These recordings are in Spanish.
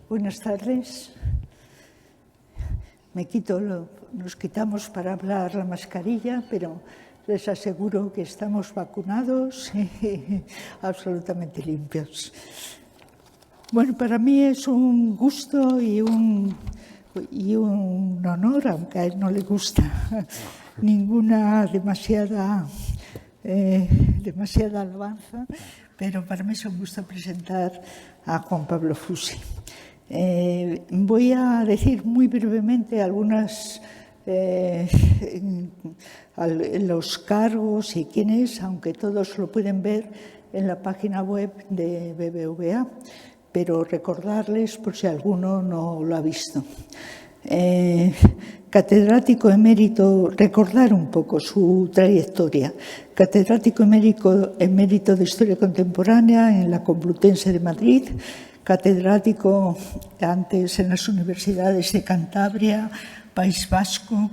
Buenas tardes. Nos quitamos para hablar la mascarilla, pero les aseguro que estamos vacunados y absolutamente limpios. Bueno, para mí es un gusto y un honor, aunque a él no le gusta ninguna demasiada alabanza, pero para mí es un gusto presentar a Juan Pablo Fusi. Voy a decir muy brevemente los cargos y quién es, aunque todos lo pueden ver en la página web de BBVA, pero recordarles por si alguno no lo ha visto. Catedrático emérito, recordar un poco su trayectoria. Catedrático emérito de Historia Contemporánea en la Complutense de Madrid, catedrático antes en las universidades de Cantabria, País Vasco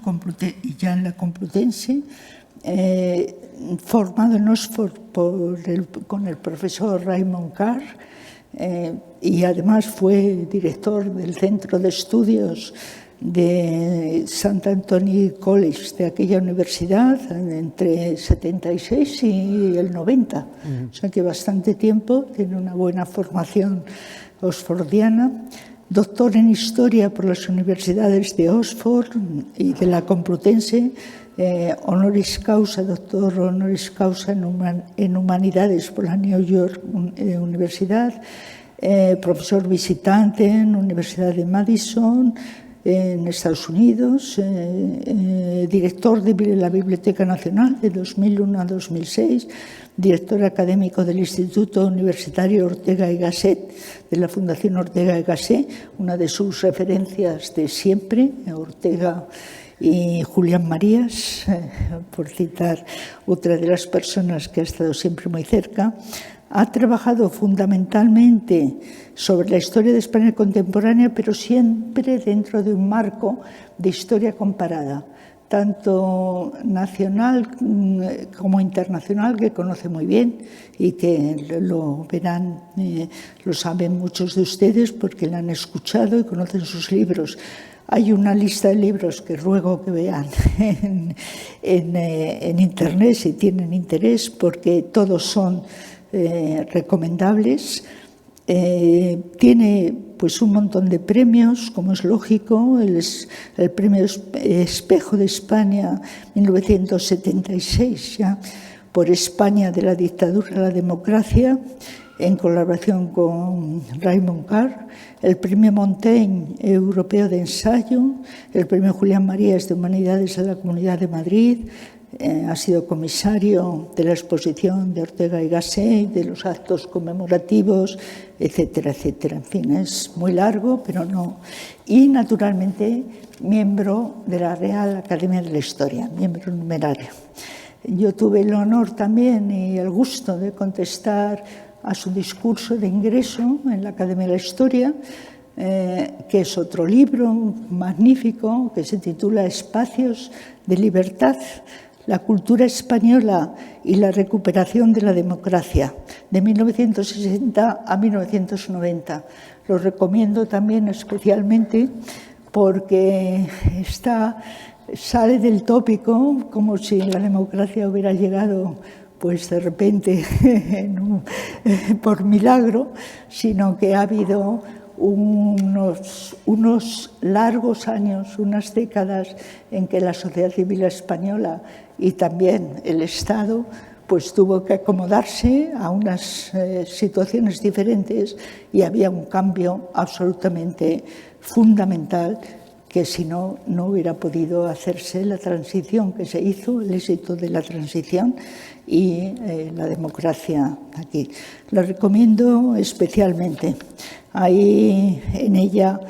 y ya en la Complutense, formado en Oxford con el profesor Raymond Carr, y además fue director del Centro de Estudios de St. Anthony College de aquella universidad entre el 76 y el 90. O sea que bastante tiempo, tiene una buena formación oxfordiana. Doctor en Historia por las universidades de Oxford y de la Complutense, honoris causa, doctor honoris causa en Humanidades por la New York Universidad, profesor visitante en la Universidad de Madison, en Estados Unidos, director de la Biblioteca Nacional de 2001 a 2006, director académico del Instituto Universitario Ortega y Gasset, de la Fundación Ortega y Gasset, una de sus referencias de siempre, Ortega y Julián Marías, por citar otra de las personas que ha estado siempre muy cerca. Ha trabajado fundamentalmente sobre la historia de España contemporánea, pero siempre dentro de un marco de historia comparada, tanto nacional como internacional, que conoce muy bien y que lo verán, lo saben muchos de ustedes porque la han escuchado y conocen sus libros. Hay una lista de libros que ruego que vean en Internet si tienen interés, porque todos son recomendables. Tiene pues un montón de premios, como es lógico, el premio Espejo de España 1976, ya, por España de la dictadura a la democracia, en colaboración con Raymond Carr, el premio Montaigne Europeo de Ensayo, el premio Julián Marías de Humanidades de la Comunidad de Madrid. Ha sido comisario de la exposición de Ortega y Gasset, de los actos conmemorativos, etcétera, etcétera. En fin, es muy largo, pero no. Y, naturalmente, miembro de la Real Academia de la Historia, miembro numerario. Yo tuve el honor también y el gusto de contestar a su discurso de ingreso en la Academia de la Historia, que es otro libro magnífico que se titula Espacios de Libertad, la cultura española y la recuperación de la democracia, de 1960 a 1990. Lo recomiendo también especialmente porque sale del tópico como si la democracia hubiera llegado pues de repente por milagro, sino que ha habido unos largos años, unas décadas en que la sociedad civil española y también el Estado pues tuvo que acomodarse a unas situaciones diferentes y había un cambio absolutamente fundamental que si no, no hubiera podido hacerse la transición que se hizo, el éxito de la transición y la democracia aquí. La recomiendo especialmente. Hay en ella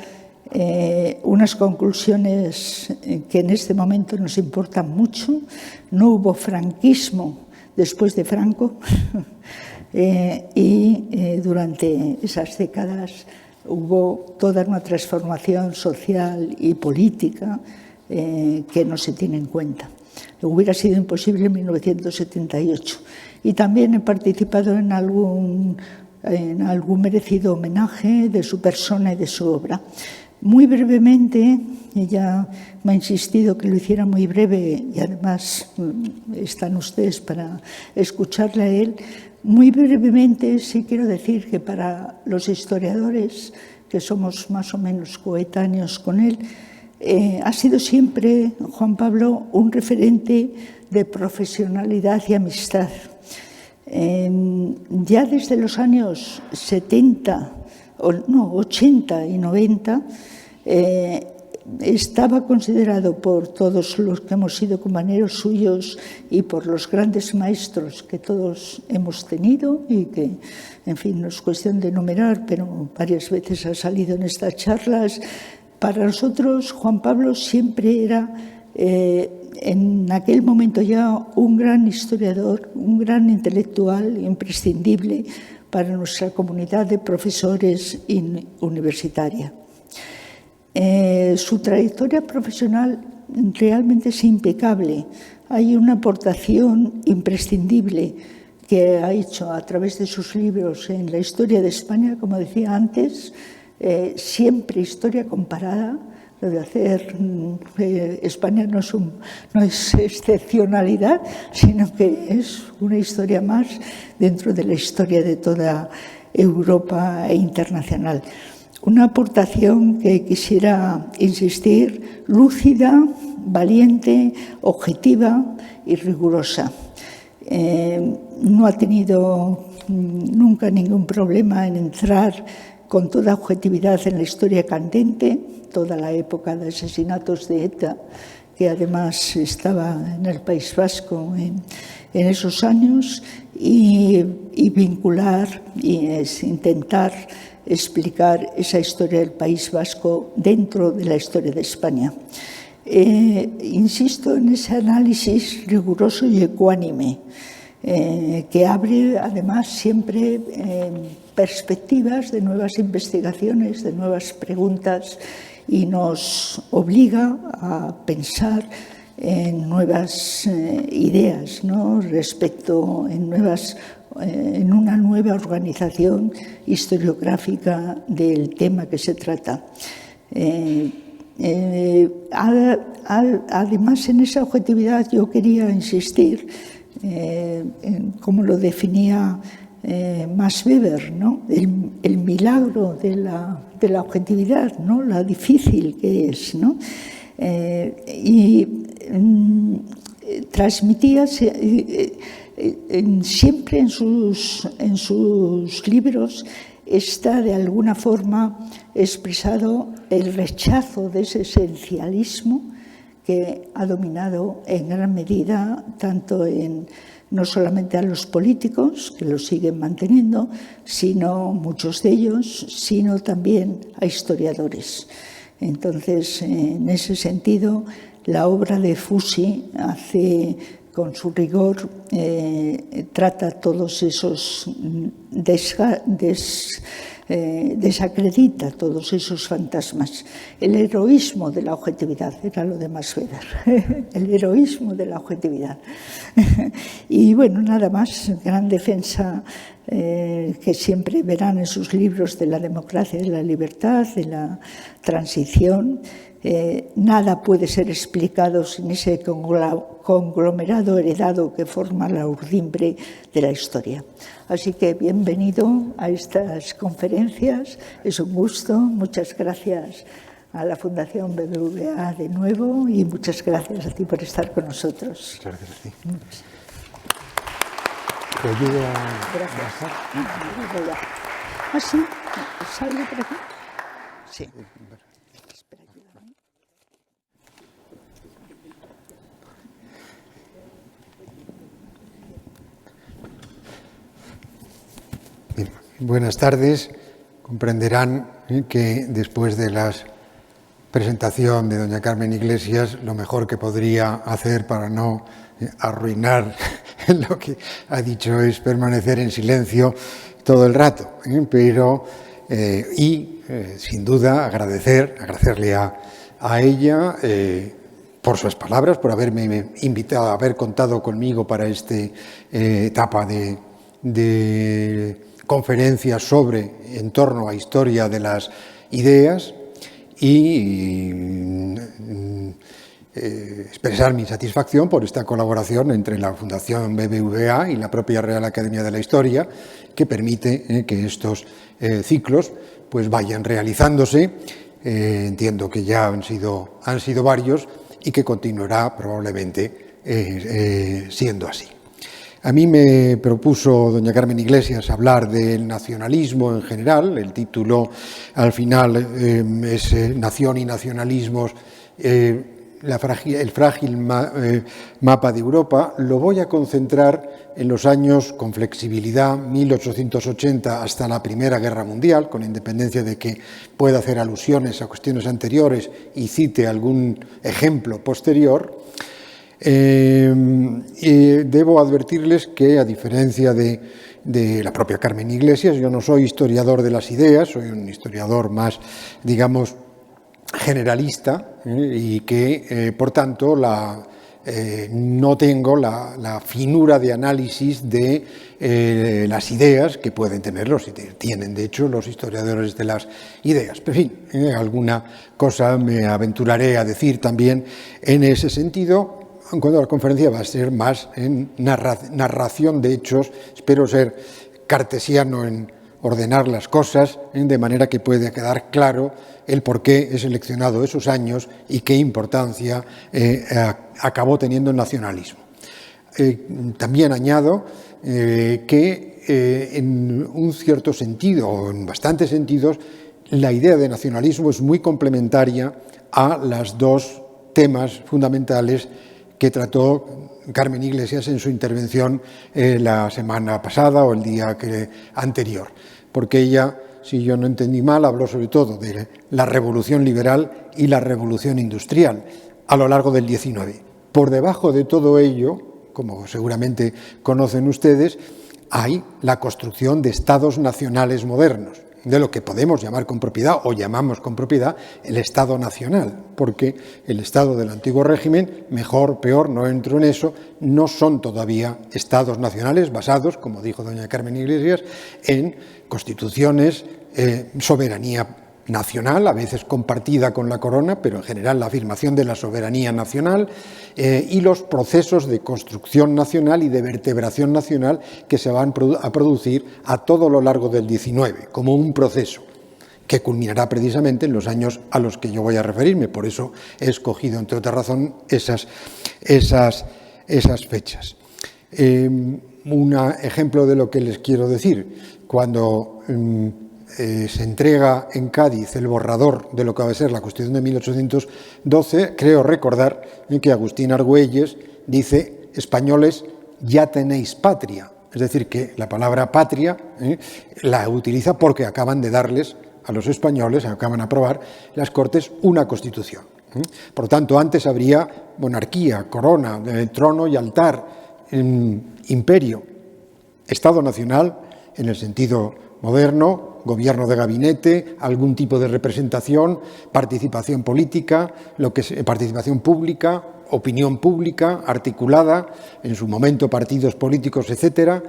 unas conclusiones que en este momento nos importan mucho. No hubo franquismo después de Franco y durante esas décadas hubo toda una transformación social y política que no se tiene en cuenta. Hubiera sido imposible en 1978. Y también he participado en algún en algún merecido homenaje de su persona y de su obra. Muy brevemente, ella me ha insistido que lo hiciera muy breve y además están ustedes para escucharle a él. Muy brevemente sí quiero decir que para los historiadores, que somos más o menos coetáneos con él, ha sido siempre Juan Pablo un referente de profesionalidad y amistad. Ya desde los años 80 y 90, estaba considerado por todos los que hemos sido compañeros suyos y por los grandes maestros que todos hemos tenido y que, en fin, no es cuestión de enumerar, pero varias veces ha salido en estas charlas. Para nosotros, Juan Pablo siempre era, en aquel momento ya, un gran historiador, un gran intelectual imprescindible para nuestra comunidad de profesores universitaria. Su trayectoria profesional realmente es impecable. Hay una aportación imprescindible que ha hecho a través de sus libros en la historia de España, como decía antes, siempre historia comparada. Lo de hacer España no es excepcionalidad, sino que es una historia más dentro de la historia de toda Europa e internacional. Una aportación que quisiera insistir, lúcida, valiente, objetiva y rigurosa. No ha tenido nunca ningún problema en entrar con toda objetividad en la historia candente, toda la época de asesinatos de ETA, que además estaba en el País Vasco en esos años, y vincular y intentar explicar esa historia del País Vasco dentro de la historia de España. Insisto en ese análisis riguroso y ecuánime, que abre además siempre perspectivas de nuevas investigaciones, de nuevas preguntas, y nos obliga a pensar en nuevas ideas, ¿no? Respecto en una nueva organización historiográfica del tema que se trata. Además, en esa objetividad yo quería insistir en cómo lo definía Max Weber, ¿no? El milagro de la objetividad, ¿no? La difícil que es, ¿no? Transmitía siempre en sus libros está de alguna forma expresado el rechazo de ese esencialismo que ha dominado en gran medida tanto no solamente a los políticos, que lo siguen manteniendo, sino muchos de ellos, sino también a historiadores. Entonces, en ese sentido, la obra de Fusi hace, con su rigor, trata todos esos, desacredita todos esos fantasmas. El heroísmo de la objetividad, era lo de Max Weber, el heroísmo de la objetividad. Y bueno, nada más, gran defensa que siempre verán en sus libros de la democracia, de la libertad, de la transición. Nada puede ser explicado sin ese conglomerado heredado que forma la urdimbre de la historia. Así que bienvenido a estas conferencias, es un gusto, muchas gracias a la Fundación BBVA de nuevo y muchas gracias a ti por estar con nosotros. Muchas gracias a ti. ¿Te ayudo a gracias. ¿Ah, sí? ¿Sale por aquí? Sí. Buenas tardes. Comprenderán que después de la presentación de doña Carmen Iglesias, lo mejor que podría hacer para no arruinar lo que ha dicho es permanecer en silencio todo el rato, pero sin duda agradecerle a ella por sus palabras, por haberme invitado, haber contado conmigo para esta etapa de conferencias en torno a historia de las ideas y expresar mi satisfacción por esta colaboración entre la Fundación BBVA y la propia Real Academia de la Historia, que permite que estos ciclos pues vayan realizándose. Entiendo que ya han sido varios y que continuará probablemente siendo así. A mí me propuso doña Carmen Iglesias hablar del nacionalismo en general. El título al final es Nación y nacionalismos, el frágil mapa de Europa. Lo voy a concentrar en los años con flexibilidad, 1880 hasta la Primera Guerra Mundial, con independencia de que pueda hacer alusiones a cuestiones anteriores y cite algún ejemplo posterior. Debo advertirles que, a diferencia de la propia Carmen Iglesias, yo no soy historiador de las ideas, soy un historiador más, digamos, generalista, y que, por tanto, no tengo la finura de análisis de las ideas que pueden tenerlos, y tienen, de hecho, los historiadores de las ideas. En fin, alguna cosa me aventuraré a decir también en ese sentido. Cuando la conferencia va a ser más en narración de hechos, espero ser cartesiano en ordenar las cosas, de manera que pueda quedar claro el por qué he seleccionado esos años y qué importancia acabó teniendo el nacionalismo. También añado que en un cierto sentido, o en bastantes sentidos, la idea de nacionalismo es muy complementaria a los dos temas fundamentales que trató Carmen Iglesias en su intervención la semana pasada o el día anterior, porque ella, si yo no entendí mal, habló sobre todo de la revolución liberal y la revolución industrial a lo largo del XIX. Por debajo de todo ello, como seguramente conocen ustedes, hay la construcción de estados nacionales modernos, de lo que podemos llamar con propiedad, o llamamos con propiedad, el Estado nacional, porque el Estado del antiguo régimen, mejor, peor, no entro en eso, no son todavía estados nacionales basados, como dijo doña Carmen Iglesias, en constituciones, soberanía nacional, a veces compartida con la corona, pero en general la afirmación de la soberanía nacional, y los procesos de construcción nacional y de vertebración nacional que se van a producir a todo lo largo del XIX, como un proceso que culminará precisamente en los años a los que yo voy a referirme. Por eso he escogido, entre otras razones, esas fechas. Un ejemplo de lo que les quiero decir: cuando se entrega en Cádiz el borrador de lo que va a ser la Constitución de 1812, creo recordar que Agustín Argüelles dice: españoles, ya tenéis patria. Es decir, que la palabra patria la utiliza porque acaban de darles a los españoles, acaban de aprobar las Cortes una Constitución. Por lo tanto, antes habría monarquía, corona, trono y altar, imperio, Estado nacional en el sentido moderno, gobierno de gabinete, algún tipo de representación, participación política, participación pública, opinión pública articulada, en su momento partidos políticos, etcétera,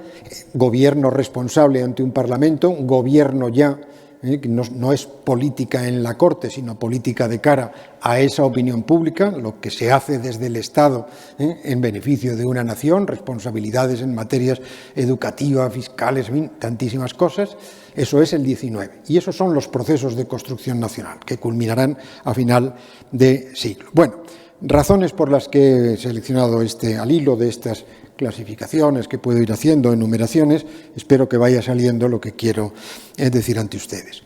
gobierno responsable ante un parlamento, un gobierno ya que no es política en la Corte, sino política de cara a esa opinión pública, lo que se hace desde el Estado en beneficio de una nación, responsabilidades en materias educativas, fiscales, tantísimas cosas. Eso es el XIX. Y esos son los procesos de construcción nacional, que culminarán a final de siglo. Bueno, razones por las que he seleccionado al hilo de estas clasificaciones que puedo ir haciendo, enumeraciones, espero que vaya saliendo lo que quiero decir ante ustedes.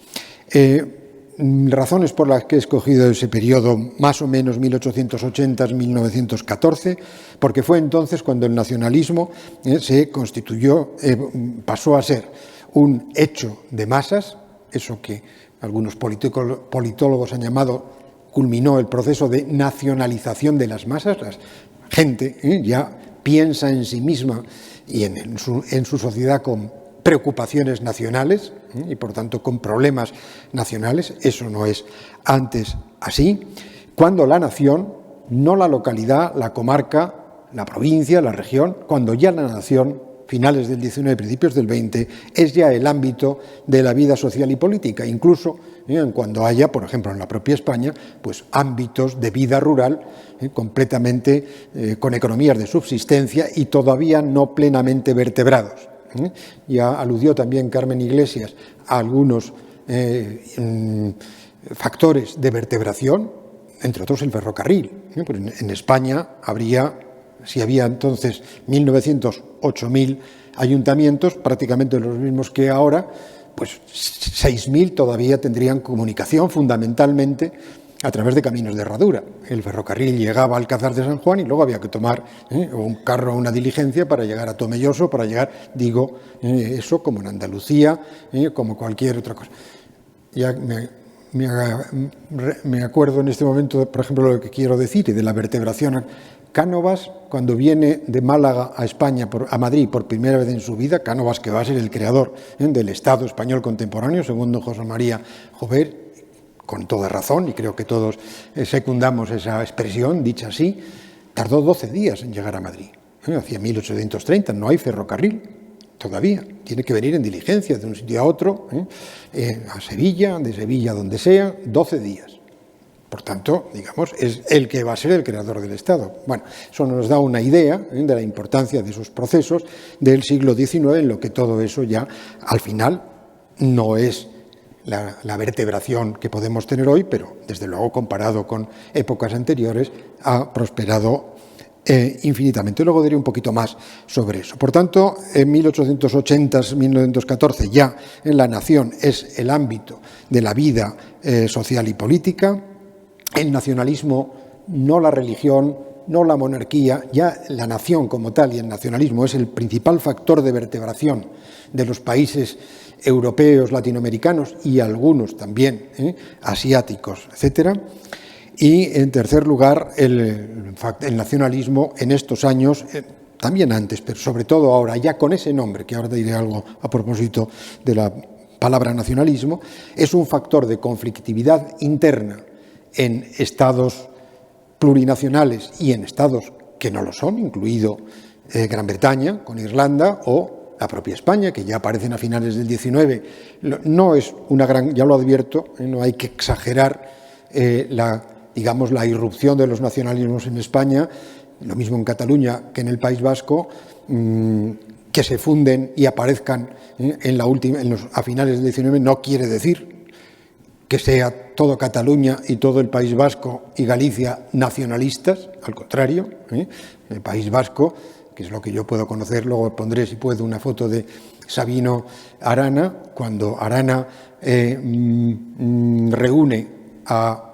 Razones por las que he escogido ese periodo más o menos 1880-1914, porque fue entonces cuando el nacionalismo se constituyó, pasó a ser un hecho de masas, eso que algunos politólogos han llamado, culminó el proceso de nacionalización de las masas. La gente ya piensa en sí misma y en su sociedad con preocupaciones nacionales y, por tanto, con problemas nacionales. Eso no es antes así. Cuando la nación, no la localidad, la comarca, la provincia, la región, cuando ya la nación finales del XIX, principios del XX, es ya el ámbito de la vida social y política, incluso cuando haya, por ejemplo, en la propia España, pues ámbitos de vida rural completamente con economías de subsistencia y todavía no plenamente vertebrados. Ya aludió también Carmen Iglesias a algunos factores de vertebración, entre otros el ferrocarril. En España si había entonces 8.000 ayuntamientos, prácticamente los mismos que ahora, pues 6.000 todavía tendrían comunicación fundamentalmente a través de caminos de herradura. El ferrocarril llegaba a Alcázar de San Juan y luego había que tomar un carro o una diligencia para llegar a Tomelloso, para llegar, eso como en Andalucía, como cualquier otra cosa. Ya me acuerdo en este momento, por ejemplo, lo que quiero decir, y de la vertebración. Cánovas, cuando viene de Málaga a España, a Madrid, por primera vez en su vida, Cánovas, que va a ser el creador del Estado español contemporáneo, según don José María Jover, con toda razón, y creo que todos secundamos esa expresión, dicha así, tardó 12 días en llegar a Madrid. Hacia 1830, no hay ferrocarril todavía, tiene que venir en diligencia de un sitio a otro, a Sevilla, de Sevilla a donde sea, 12 días. Por tanto, digamos, es el que va a ser el creador del Estado. Bueno, eso nos da una idea de la importancia de esos procesos del siglo XIX, en lo que todo eso ya, al final, no es la vertebración que podemos tener hoy, pero, desde luego, comparado con épocas anteriores, ha prosperado infinitamente. Luego diré un poquito más sobre eso. Por tanto, en 1880-1914 ya en la nación es el ámbito de la vida social y política. El nacionalismo, no la religión, no la monarquía, ya la nación como tal y el nacionalismo es el principal factor de vertebración de los países europeos, latinoamericanos y algunos también asiáticos, etcétera. Y en tercer lugar, el nacionalismo en estos años, también antes, pero sobre todo ahora, ya con ese nombre, que ahora diré algo a propósito de la palabra nacionalismo, es un factor de conflictividad interna en estados plurinacionales y en estados que no lo son, incluido Gran Bretaña con Irlanda o la propia España, que ya aparecen a finales del XIX. No es una gran, ya lo advierto, no hay que exagerar la irrupción de los nacionalismos en España, lo mismo en Cataluña que en el País Vasco, que se funden y aparezcan a finales del XIX, no quiere decir que sea todo Cataluña y todo el País Vasco y Galicia nacionalistas, al contrario, el País Vasco, que es lo que yo puedo conocer, luego pondré, si puedo, una foto de Sabino Arana, cuando Arana reúne a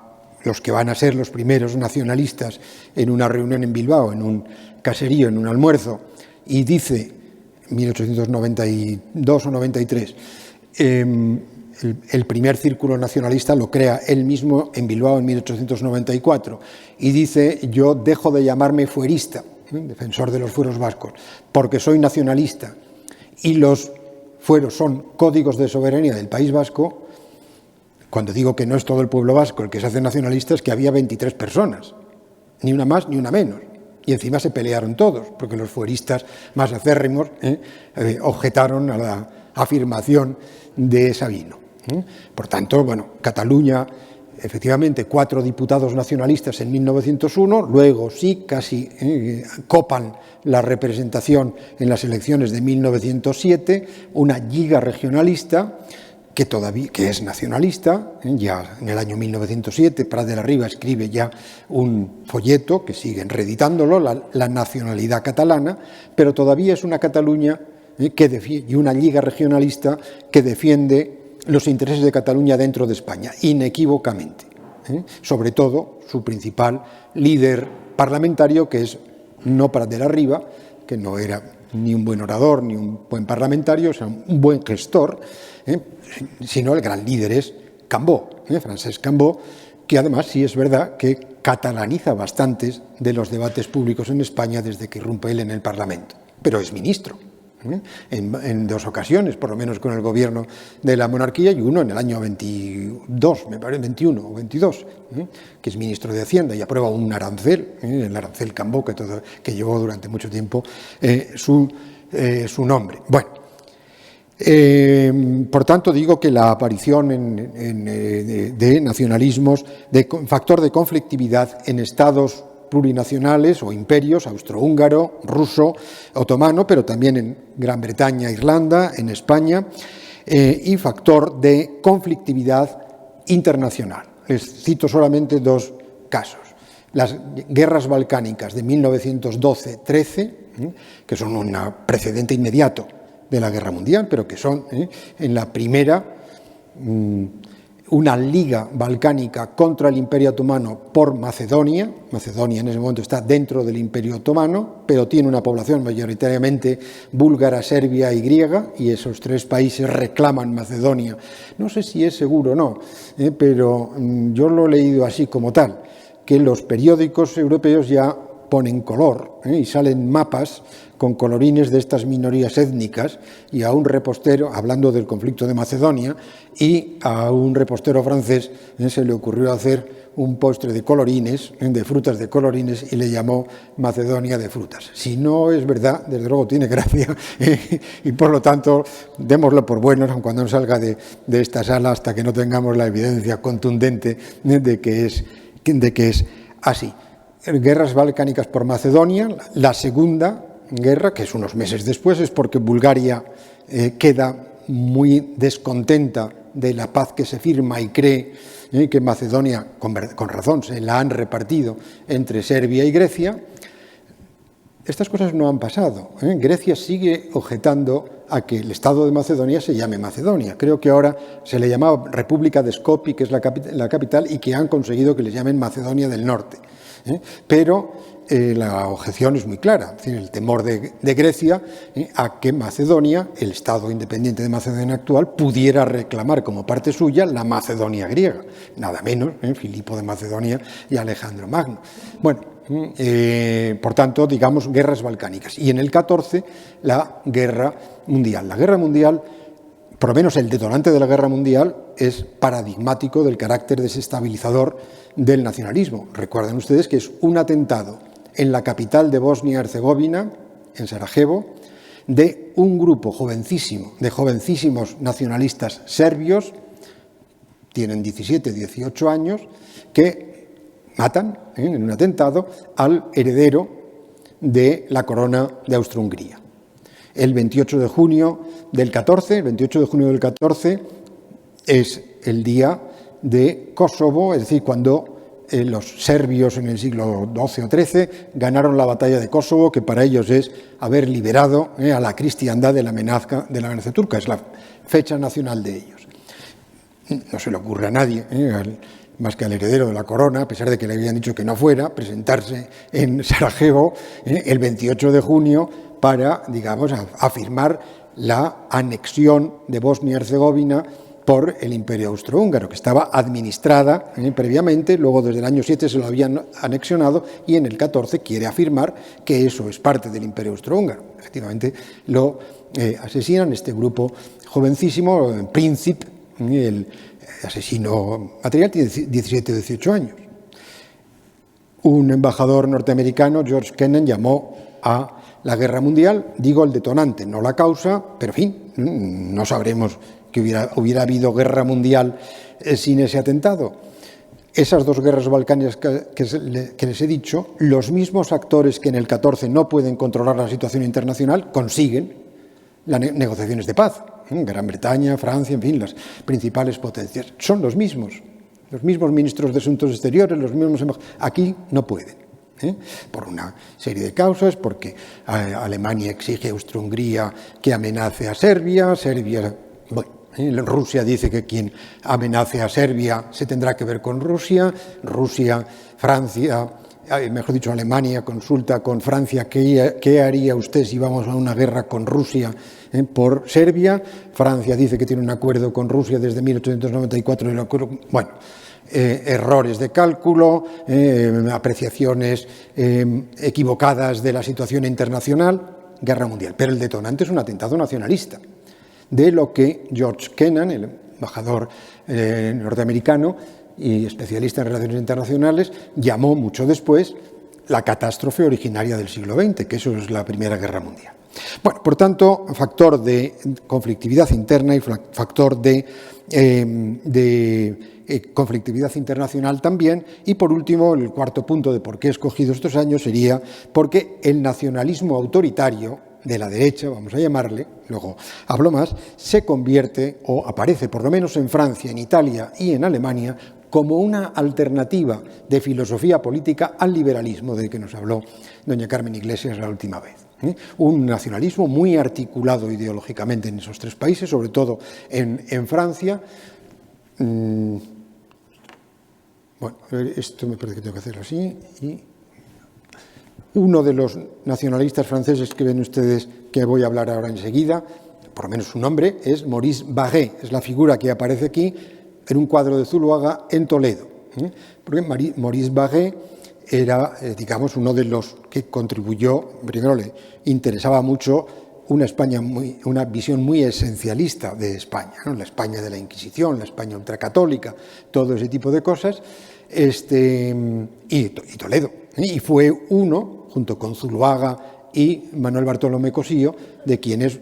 los que van a ser los primeros nacionalistas en una reunión en Bilbao, en un caserío, en un almuerzo, y dice, 1892 o 93, el primer círculo nacionalista lo crea él mismo en Bilbao en 1894 y dice: yo dejo de llamarme fuerista, defensor de los fueros vascos, porque soy nacionalista y los fueros son códigos de soberanía del País Vasco. Cuando digo que no es todo el pueblo vasco el que se hace nacionalista, es que había 23 personas, ni una más ni una menos. Y encima se pelearon todos, porque los fueristas más acérrimos objetaron a la afirmación de Sabino. Por tanto, Cataluña, efectivamente, 4 diputados nacionalistas en 1901, luego sí, casi copan la representación en las elecciones de 1907, una lliga regionalista que es nacionalista. Ya en el año 1907 Prat de la Riba escribe ya un folleto que siguen reeditándolo, la nacionalidad catalana, pero todavía es una Cataluña y una lliga regionalista que defiende los intereses de Cataluña dentro de España, inequívocamente. Sobre todo su principal líder parlamentario, que es no Prat de la Riba, que no era ni un buen orador ni un buen parlamentario, o sea, un buen gestor, sino el gran líder es Cambó, Francesc Cambó, que además sí es verdad que catalaniza bastantes de los debates públicos en España desde que irrumpe él en el Parlamento, pero es ministro. En 2 ocasiones, por lo menos con el gobierno de la monarquía, y uno en el año 22, me parece, 21 o 22, que es ministro de Hacienda y aprueba un arancel, el arancel Cambó, que llevó durante mucho tiempo su su nombre. Bueno, por tanto digo que la aparición de nacionalismos, de factor de conflictividad en estados plurinacionales o imperios, austrohúngaro, ruso, otomano, pero también en Gran Bretaña, Irlanda, en España, y factor de conflictividad internacional. Les cito solamente dos casos. Las guerras balcánicas de 1912-13, que son un precedente inmediato de la Guerra Mundial, pero que son en la primera una liga balcánica contra el Imperio Otomano por Macedonia. Macedonia en ese momento está dentro del Imperio Otomano, pero tiene una población mayoritariamente búlgara, serbia y griega, y esos tres países reclaman Macedonia. No sé si es seguro o no, pero yo lo he leído así como tal, que los periódicos europeos ya ponen color y salen mapas con colorines de estas minorías étnicas, y a un repostero, hablando del conflicto de Macedonia, y a un repostero francés se le ocurrió hacer un postre de colorines, de frutas de colorines, y le llamó Macedonia de frutas. Si no es verdad, desde luego tiene gracia, y por lo tanto démoslo por buenos, aun cuando no salga de esta sala, hasta que no tengamos la evidencia contundente de que es así. Guerras balcánicas por Macedonia. La segunda guerra, que es unos meses después, es porque Bulgaria queda muy descontenta de la paz que se firma y cree que Macedonia, con razón, se la han repartido entre Serbia y Grecia. Estas cosas no han pasado. Grecia sigue objetando a que el Estado de Macedonia se llame Macedonia. Creo que ahora se le llamaba República de Skopje, que es la capital, y que han conseguido que le llamen Macedonia del Norte. Pero la objeción es muy clara, es decir, el temor de Grecia a que Macedonia, el Estado independiente de Macedonia actual, pudiera reclamar como parte suya la Macedonia griega, nada menos Filipo de Macedonia y Alejandro Magno. Bueno, por tanto, digamos, guerras balcánicas. Y en el 14, la Guerra Mundial. La Guerra Mundial, por lo menos el detonante de la Guerra Mundial, es paradigmático del carácter desestabilizador del nacionalismo. Recuerden ustedes que es un atentado en la capital de Bosnia-Herzegovina, en Sarajevo, de un grupo de jovencísimos nacionalistas serbios, tienen 17, 18 años, que matan en un atentado al heredero de la corona de Austro-Hungría. El 28 de junio del 14 es el día de Kosovo, es decir, cuando los serbios en el siglo XII o XIII ganaron la batalla de Kosovo, que para ellos es haber liberado a la cristiandad de la amenaza turca, es la fecha nacional de ellos. No se le ocurre a nadie, más que al heredero de la corona, a pesar de que le habían dicho que no fuera, presentarse en Sarajevo el 28 de junio para, digamos, afirmar la anexión de Bosnia-Herzegovina por el Imperio Austrohúngaro, que estaba administrada previamente, luego desde el año 7 se lo habían anexionado, y en el 14 quiere afirmar que eso es parte del Imperio Austrohúngaro. Efectivamente, lo asesinan este grupo jovencísimo, Príncipe, el asesino material, tiene 17 o 18 años. Un embajador norteamericano, George Kennan, llamó a la guerra mundial, digo el detonante, no la causa, pero en fin, no sabremos que hubiera habido guerra mundial sin ese atentado. Esas dos guerras balcánicas que les he dicho, los mismos actores que en el 14 no pueden controlar la situación internacional, consiguen las negociaciones de paz. Gran Bretaña, Francia, en fin, las principales potencias. Son los mismos ministros de Asuntos Exteriores, los mismos embajadores. Aquí no pueden. Por una serie de causas, porque Alemania exige a Austro-Hungría que amenace a Serbia, Rusia dice que quien amenace a Serbia se tendrá que ver con Rusia, Francia, mejor dicho, Alemania consulta con Francia qué haría usted si vamos a una guerra con Rusia por Serbia. Francia dice que tiene un acuerdo con Rusia desde 1894. Errores de cálculo, apreciaciones equivocadas de la situación internacional, guerra mundial. Pero el detonante es un atentado nacionalista, de lo que George Kennan, el embajador norteamericano y especialista en relaciones internacionales, llamó mucho después la catástrofe originaria del siglo XX, que eso es la Primera Guerra Mundial. Bueno, por tanto, factor de conflictividad interna y factor de conflictividad internacional también. Y por último, el cuarto punto de por qué he escogido estos años sería porque el nacionalismo autoritario de la derecha, vamos a llamarle, luego hablo más, se convierte o aparece por lo menos en Francia, en Italia y en Alemania como una alternativa de filosofía política al liberalismo del que nos habló doña Carmen Iglesias la última vez. Un nacionalismo muy articulado ideológicamente en esos tres países, sobre todo en Francia. Bueno, esto me parece que tengo que hacerlo así. Y uno de los nacionalistas franceses que ven ustedes, que voy a hablar ahora enseguida, por lo menos su nombre, es Maurice Barré. Es la figura que aparece aquí en un cuadro de Zuloaga en Toledo. Porque Maurice Barré era, digamos, uno de los que contribuyó. Primero, le interesaba mucho una visión muy esencialista de España, ¿no? La España de la Inquisición, la España ultracatólica, todo ese tipo de cosas, y Toledo. Y fue uno, junto con Zuloaga y Manuel Bartolomé Cosío, de quienes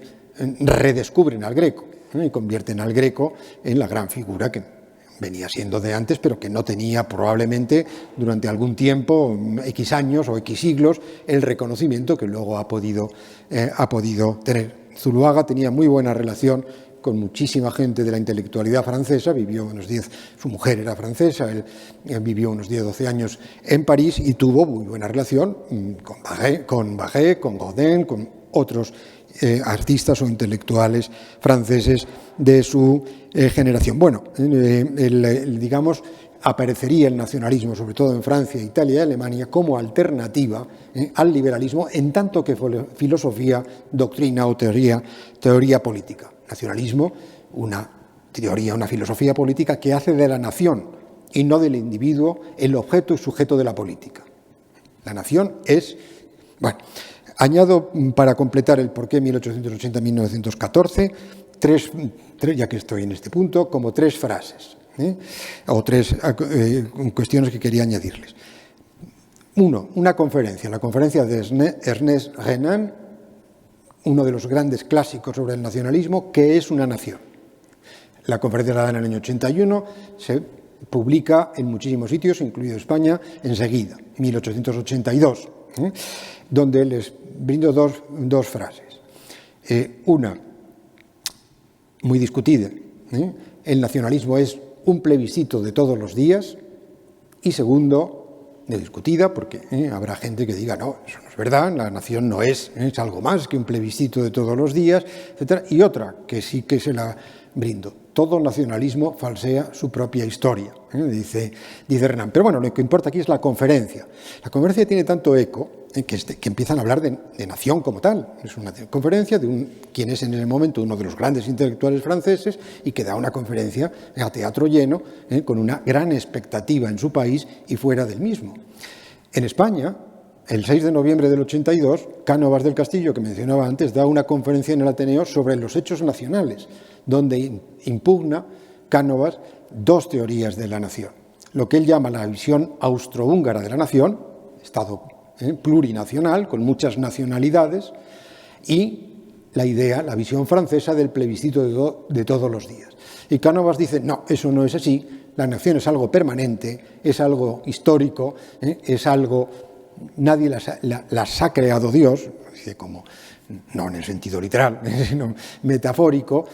redescubren al Greco, y convierten al Greco en la gran figura que venía siendo de antes, pero que no tenía probablemente durante algún tiempo, X años o X siglos, el reconocimiento que luego ha podido tener. Zuloaga tenía muy buena relación con muchísima gente de la intelectualidad francesa, vivió unos 10, su mujer era francesa, él vivió unos 10, 12 años en París y tuvo muy buena relación con Barré, con Godin, con otros artistas o intelectuales franceses de su generación. Bueno, digamos, aparecería el nacionalismo, sobre todo en Francia, Italia y Alemania, como alternativa al liberalismo, en tanto que filosofía, doctrina o teoría política. Nacionalismo, una teoría, una filosofía política que hace de la nación y no del individuo el objeto y sujeto de la política. La nación es... Bueno, añado, para completar el porqué 1880-1914, tres, ya que estoy en este punto, como tres frases, o tres cuestiones que quería añadirles. Uno, una conferencia, la conferencia de Ernest Renan, uno de los grandes clásicos sobre el nacionalismo, ¿qué es una nación? La conferencia la da en el año 81, se publica en muchísimos sitios, incluido España, enseguida, 1882, donde les brindo dos frases. Una, muy discutida, el nacionalismo es un plebiscito de todos los días, y segundo, de discutida, porque habrá gente que diga, no, eso no es verdad, la nación no es algo más que un plebiscito de todos los días, etc. Y otra, que sí que se la brindo, todo nacionalismo falsea su propia historia, dice Renan. Pero bueno, lo que importa aquí es la conferencia. La conferencia tiene tanto eco que empiezan a hablar de nación como tal. Es una conferencia de quien es en ese momento uno de los grandes intelectuales franceses y que da una conferencia a teatro lleno, con una gran expectativa en su país y fuera del mismo. En España, el 6 de noviembre del 82, Cánovas del Castillo, que mencionaba antes, da una conferencia en el Ateneo sobre los hechos nacionales, donde impugna Cánovas dos teorías de la nación. Lo que él llama la visión austrohúngara de la nación, Estado plurinacional, con muchas nacionalidades, y la visión francesa del plebiscito de todos los días. Y Cánovas dice, no, eso no es así, la nación es algo permanente, es algo histórico, es algo, nadie las ha creado Dios, dice como, no en el sentido literal, sino metafórico,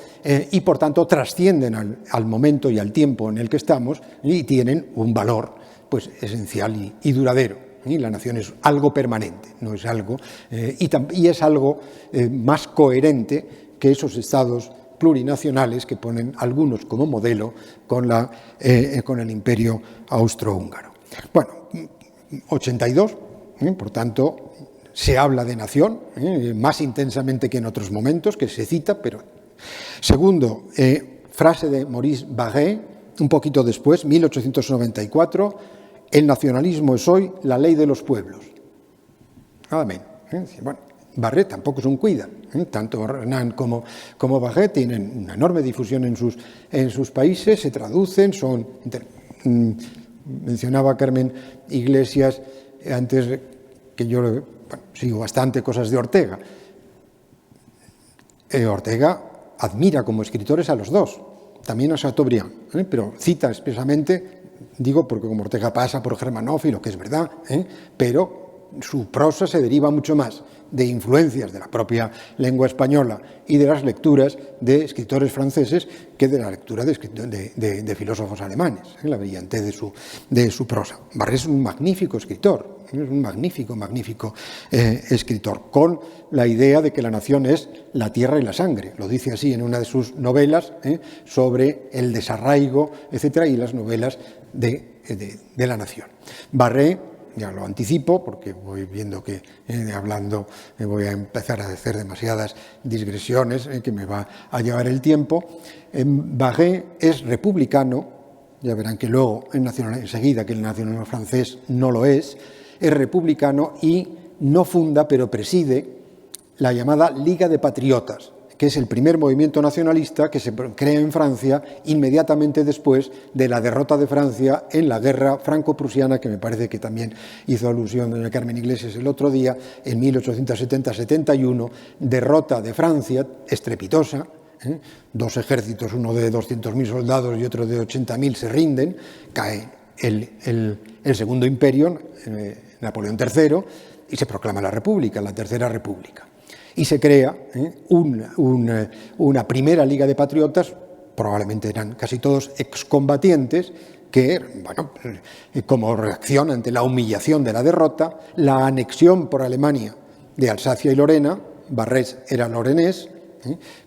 y por tanto trascienden al momento y al tiempo en el que estamos y tienen un valor pues esencial y duradero. La nación es algo permanente, no es algo, y es algo más coherente que esos estados plurinacionales que ponen algunos como modelo con el imperio austrohúngaro. Bueno, 82, por tanto, se habla de nación, más intensamente que en otros momentos, que se cita, pero... Segundo, frase de Maurice Barré, un poquito después, 1894, el nacionalismo es hoy la ley de los pueblos. Amén. Bueno, Barré tampoco es un cuida. Tanto Renan como Barré tienen una enorme difusión en sus países, se traducen, mencionaba Carmen Iglesias antes que yo sigo bastante cosas de Ortega. Ortega admira como escritores a los dos, también a Chateaubriand, pero cita expresamente, digo porque como Ortega pasa por germanófilo, que es verdad, pero su prosa se deriva mucho más de influencias de la propia lengua española y de las lecturas de escritores franceses que de la lectura de filósofos alemanes, la brillantez de su prosa. Barrés es un magnífico escritor, es un magnífico escritor, con la idea de que la nación es la tierra y la sangre. Lo dice así en una de sus novelas sobre el desarraigo, etcétera, y las novelas de la nación. Barrés, ya lo anticipo porque voy viendo que hablando voy a empezar a hacer demasiadas digresiones que me va a llevar el tiempo. Barrés es republicano, ya verán que luego enseguida que el nacionalismo francés no lo es republicano y no funda pero preside la llamada Liga de Patriotas, que es el primer movimiento nacionalista que se crea en Francia inmediatamente después de la derrota de Francia en la guerra franco-prusiana, que me parece que también hizo alusión doña Carmen Iglesias el otro día, en 1870-71, derrota de Francia estrepitosa, dos ejércitos, uno de 200.000 soldados y otro de 80.000 se rinden, cae el Segundo Imperio, Napoleón III, y se proclama la República, la Tercera República. Y se crea una primera Liga de Patriotas, probablemente eran casi todos excombatientes, que, bueno, como reacción ante la humillación de la derrota, la anexión por Alemania de Alsacia y Lorena, Barrés era lorenés,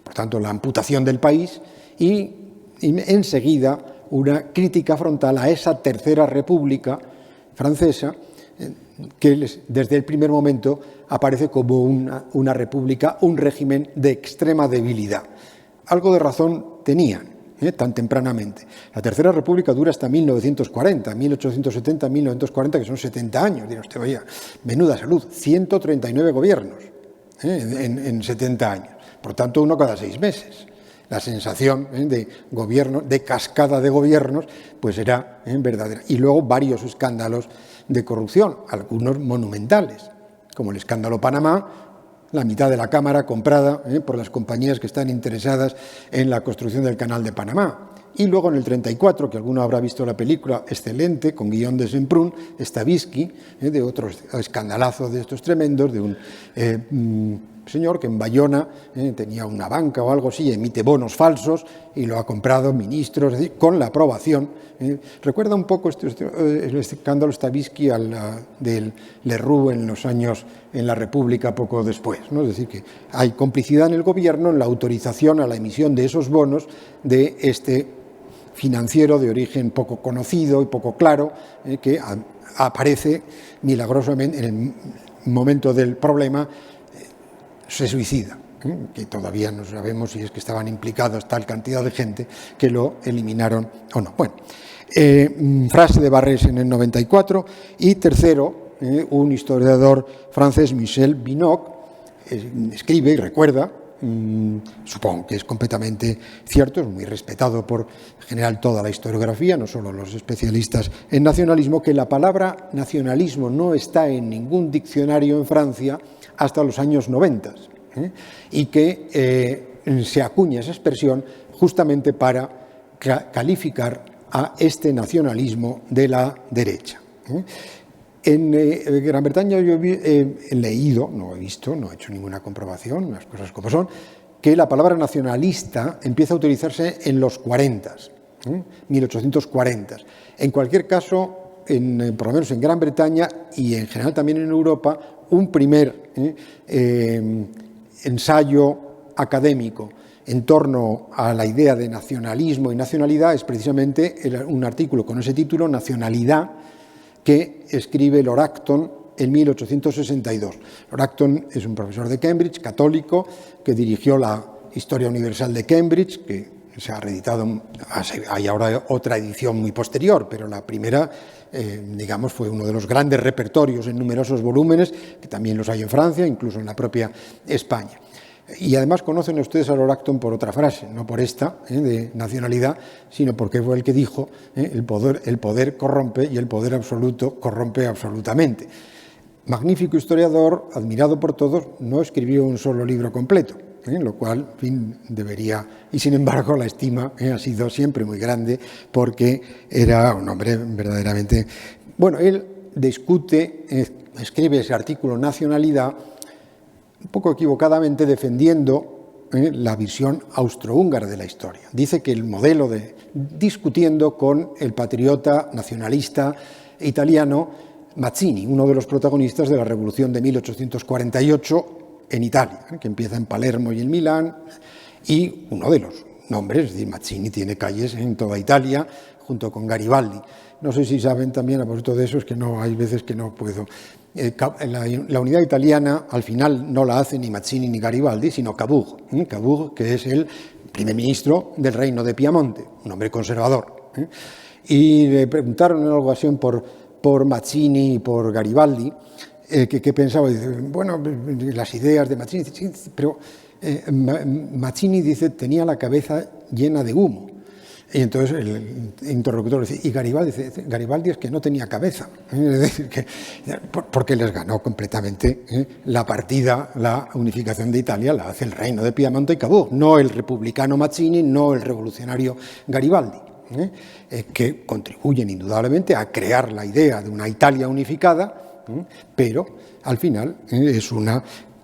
por tanto la amputación del país, y enseguida una crítica frontal a esa Tercera República francesa, que desde el primer momento aparece como una república, un régimen de extrema debilidad. Algo de razón tenían, tan tempranamente. La Tercera República dura hasta 1940, 1870-1940, que son 70 años. Dirá usted, oye, menuda salud, 139 gobiernos en 70 años. Por tanto, uno cada 6 meses. La sensación de gobierno, de cascada de gobiernos, pues era verdadera. Y luego varios escándalos de corrupción, algunos monumentales, como el escándalo Panamá, la mitad de la Cámara comprada por las compañías que están interesadas en la construcción del Canal de Panamá. Y luego en el 34, que alguno habrá visto la película, excelente, con Guillaume de Semprún, Stavisky, de otro escandalazo de estos tremendos, de un señor que en Bayona tenía una banca o algo así, emite bonos falsos y lo ha comprado ministros, es decir, con la aprobación. Recuerda un poco el escándalo Stavisky del Leroux en los años en la República poco después, ¿no? Es decir, que hay complicidad en el gobierno en la autorización a la emisión de esos bonos de este financiero de origen poco conocido y poco claro, que aparece milagrosamente en el momento del problema, se suicida, que todavía no sabemos si es que estaban implicados tal cantidad de gente que lo eliminaron o no. Bueno, frase de Barrés en el 94. Y tercero, un historiador francés, Michel Binoc, escribe y recuerda, supongo que es completamente cierto, es muy respetado por en general toda la historiografía, no solo los especialistas en nacionalismo, que la palabra nacionalismo no está en ningún diccionario en Francia hasta los años 90, y que se acuña esa expresión justamente para calificar a este nacionalismo de la derecha. En Gran Bretaña yo he leído, no he visto, no he hecho ninguna comprobación, las cosas como son, que la palabra nacionalista empieza a utilizarse en los 40, 1840. En cualquier caso, por lo menos en Gran Bretaña y en general también en Europa, un primer ensayo académico en torno a la idea de nacionalismo y nacionalidad es precisamente un artículo con ese título, Nacionalidad, que escribe Lord Acton en 1862. Lord Acton es un profesor de Cambridge, católico, que dirigió la Historia Universal de Cambridge, que se ha reeditado, hay ahora otra edición muy posterior, pero la primera, digamos, fue uno de los grandes repertorios en numerosos volúmenes, que también los hay en Francia, incluso en la propia España. Y además conocen ustedes a Lord Acton por otra frase, no por esta de nacionalidad, sino porque fue el que dijo el poder corrompe y el poder absoluto corrompe absolutamente. magnífico historiador, admirado por todos, no escribió un solo libro completo, lo cual, en fin, debería, y sin embargo la estima ha sido siempre muy grande porque era un hombre verdaderamente... Bueno, él discute, escribe ese artículo Nacionalidad, un poco equivocadamente defendiendo la visión austrohúngara de la historia. Dice que el modelo discutiendo con el patriota nacionalista italiano Mazzini, uno de los protagonistas de la Revolución de 1848 en Italia, que empieza en Palermo y en Milán, y uno de los nombres, es decir, Mazzini tiene calles en toda Italia, junto con Garibaldi. No sé si saben también a propósito de eso, es que no, hay veces que no puedo. La unidad italiana al final no la hace ni Mazzini ni Garibaldi, sino Cavour, Cavour, que es el primer ministro del Reino de Piamonte, un hombre conservador. Y le preguntaron en alguna ocasión por Mazzini y por Garibaldi, ¿qué pensaba? Dice, bueno, las ideas de Mazzini, pero Mazzini dice, tenía la cabeza llena de humo. Y entonces el interlocutor dice, y Garibaldi dice, Garibaldi es que no tenía cabeza, es decir, porque les ganó completamente la partida, la unificación de Italia la hace el Reino de Piamonte y Cavour, no el republicano Mazzini, no el revolucionario Garibaldi, que contribuyen indudablemente a crear la idea de una Italia unificada, pero al final es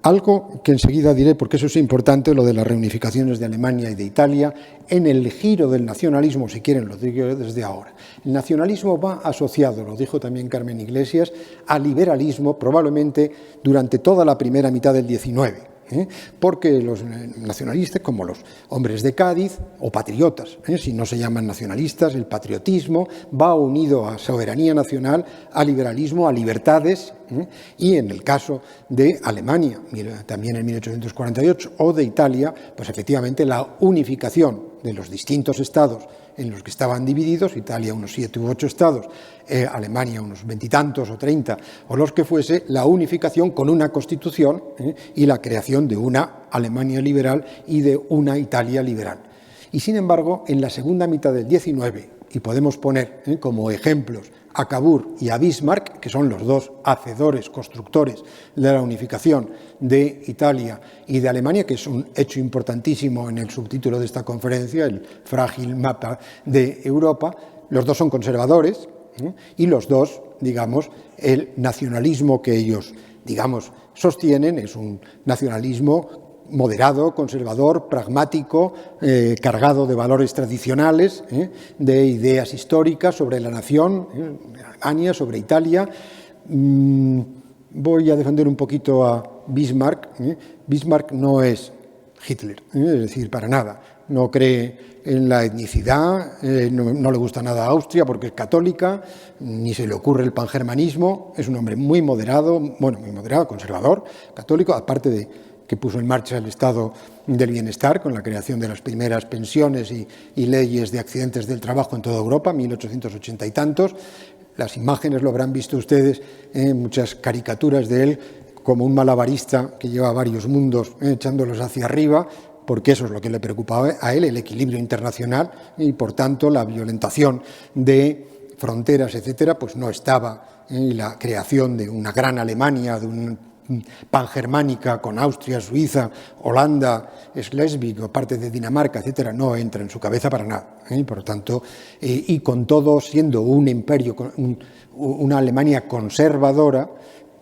algo que enseguida diré, porque eso es importante, lo de las reunificaciones de Alemania y de Italia, en el giro del nacionalismo, si quieren, lo digo desde ahora. El nacionalismo va asociado, lo dijo también Carmen Iglesias, al liberalismo, probablemente durante toda la primera mitad del XIX, porque los nacionalistas, como los hombres de Cádiz, o patriotas, si no se llaman nacionalistas, el patriotismo va unido a soberanía nacional, a liberalismo, a libertades, y en el caso de Alemania, también en 1848, o de Italia, pues efectivamente la unificación de los distintos estados en los que estaban divididos, Italia unos 7 u 8 estados, Alemania unos 20 y tantos o 30, o los que fuese, la unificación con una constitución y la creación de una Alemania liberal y de una Italia liberal. Y sin embargo, en la segunda mitad del XIX, y podemos poner como ejemplos a Cavour y a Bismarck, que son los dos hacedores, constructores de la unificación de Italia y de Alemania, que es un hecho importantísimo en el subtítulo de esta conferencia, el frágil mapa de Europa. Los dos son conservadores y los dos, digamos, el nacionalismo que ellos, digamos, sostienen es un nacionalismo moderado, conservador, pragmático, cargado de valores tradicionales, de ideas históricas sobre la nación, Alemania, sobre Italia. Voy a defender un poquito a Bismarck. Bismarck no es Hitler, es decir, para nada. No cree en la etnicidad, no le gusta nada a Austria porque es católica, ni se le ocurre el pangermanismo. Es un hombre muy moderado, conservador, católico, aparte de que puso en marcha el Estado del Bienestar con la creación de las primeras pensiones y leyes de accidentes del trabajo en toda Europa, 1880 y tantos. Las imágenes lo habrán visto ustedes, muchas caricaturas de él como un malabarista que lleva varios mundos echándolos hacia arriba, porque eso es lo que le preocupaba a él, el equilibrio internacional y, por tanto, la violentación de fronteras, etcétera, pues no estaba en la creación de una gran Alemania, de un pangermánica con Austria, Suiza, Holanda, Schleswig o parte de Dinamarca, etcétera, no entra en su cabeza para nada. Por lo tanto, y con todo siendo un imperio, una Alemania conservadora,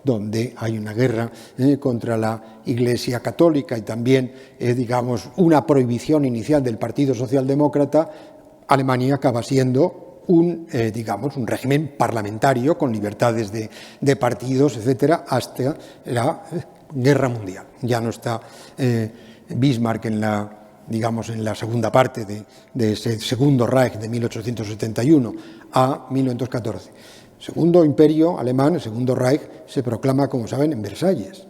donde hay una guerra contra la Iglesia Católica y también, digamos, una prohibición inicial del Partido Socialdemócrata, Alemania acaba siendo un régimen parlamentario con libertades de partidos, etcétera, hasta la Guerra Mundial. Ya no está Bismarck en la segunda parte de ese segundo Reich de 1871 a 1914. Segundo imperio alemán, el segundo Reich, se proclama, como saben, en Versalles,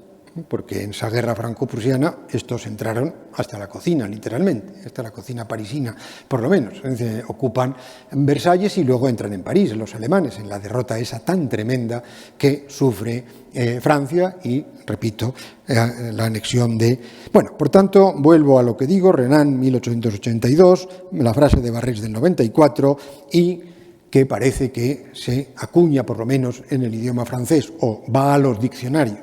porque en esa guerra franco-prusiana estos entraron hasta la cocina, literalmente, hasta la cocina parisina, por lo menos. Ocupan Versalles y luego entran en París, los alemanes, en la derrota esa tan tremenda que sufre Francia y, repito, la anexión de... Bueno, por tanto, vuelvo a lo que digo, Renan, 1882, la frase de Barrés del 94, y que parece que se acuña, por lo menos en el idioma francés, o va a los diccionarios.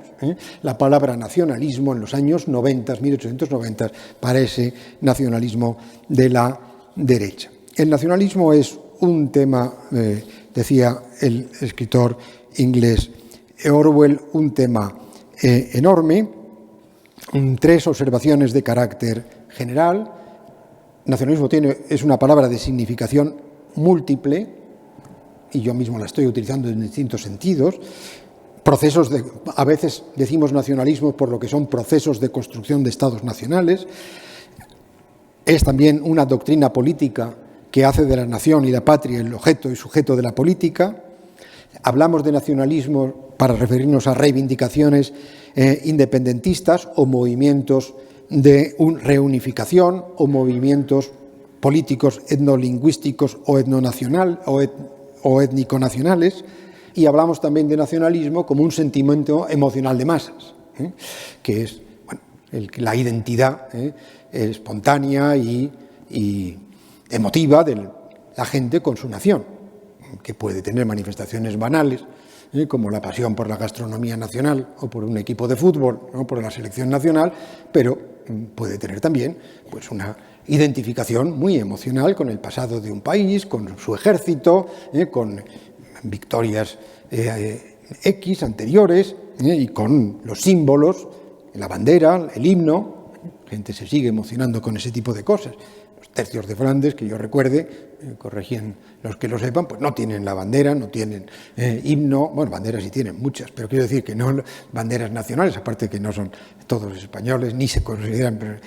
La palabra nacionalismo en los años 90, 1890, para ese nacionalismo de la derecha. El nacionalismo es un tema, decía el escritor inglés Orwell, un tema enorme. 3 observaciones de carácter general. Nacionalismo es una palabra de significación múltiple, y yo mismo la estoy utilizando en distintos sentidos. A veces decimos nacionalismo por lo que son procesos de construcción de estados nacionales. Es también una doctrina política que hace de la nación y la patria el objeto y sujeto de la política. Hablamos de nacionalismo para referirnos a reivindicaciones independentistas o movimientos de reunificación o movimientos políticos etnolingüísticos o o étnico-nacionales. Y hablamos también de nacionalismo como un sentimiento emocional de masas, que es la identidad espontánea y emotiva de la gente con su nación, que puede tener manifestaciones banales, como la pasión por la gastronomía nacional o por un equipo de fútbol, o por la selección nacional, pero puede tener también pues, una identificación muy emocional con el pasado de un país, con su ejército, con victorias X anteriores, y con los símbolos, la bandera, el himno. La gente se sigue emocionando con ese tipo de cosas. Los tercios de Flandes, que yo recuerde, corregían los que lo sepan, pues no tienen la bandera, no tienen himno. Bueno, banderas sí tienen muchas, pero quiero decir que no banderas nacionales, aparte que no son todos españoles, ni se consideran,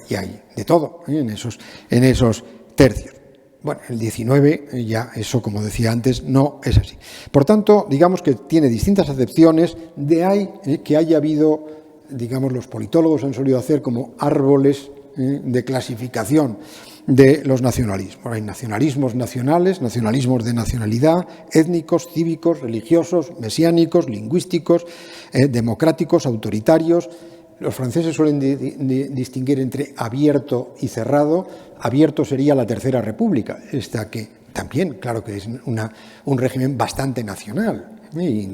y hay de todo en esos tercios. Bueno, el 19 ya eso, como decía antes, no es así. Por tanto, digamos que tiene distintas acepciones, de ahí que haya habido, digamos, los politólogos han solido hacer como árboles de clasificación de los nacionalismos. Hay nacionalismos nacionales, nacionalismos de nacionalidad, étnicos, cívicos, religiosos, mesiánicos, lingüísticos, democráticos, autoritarios. Los franceses suelen distinguir entre abierto y cerrado. Abierto sería la Tercera República, esta que también, claro que es un régimen bastante nacional, y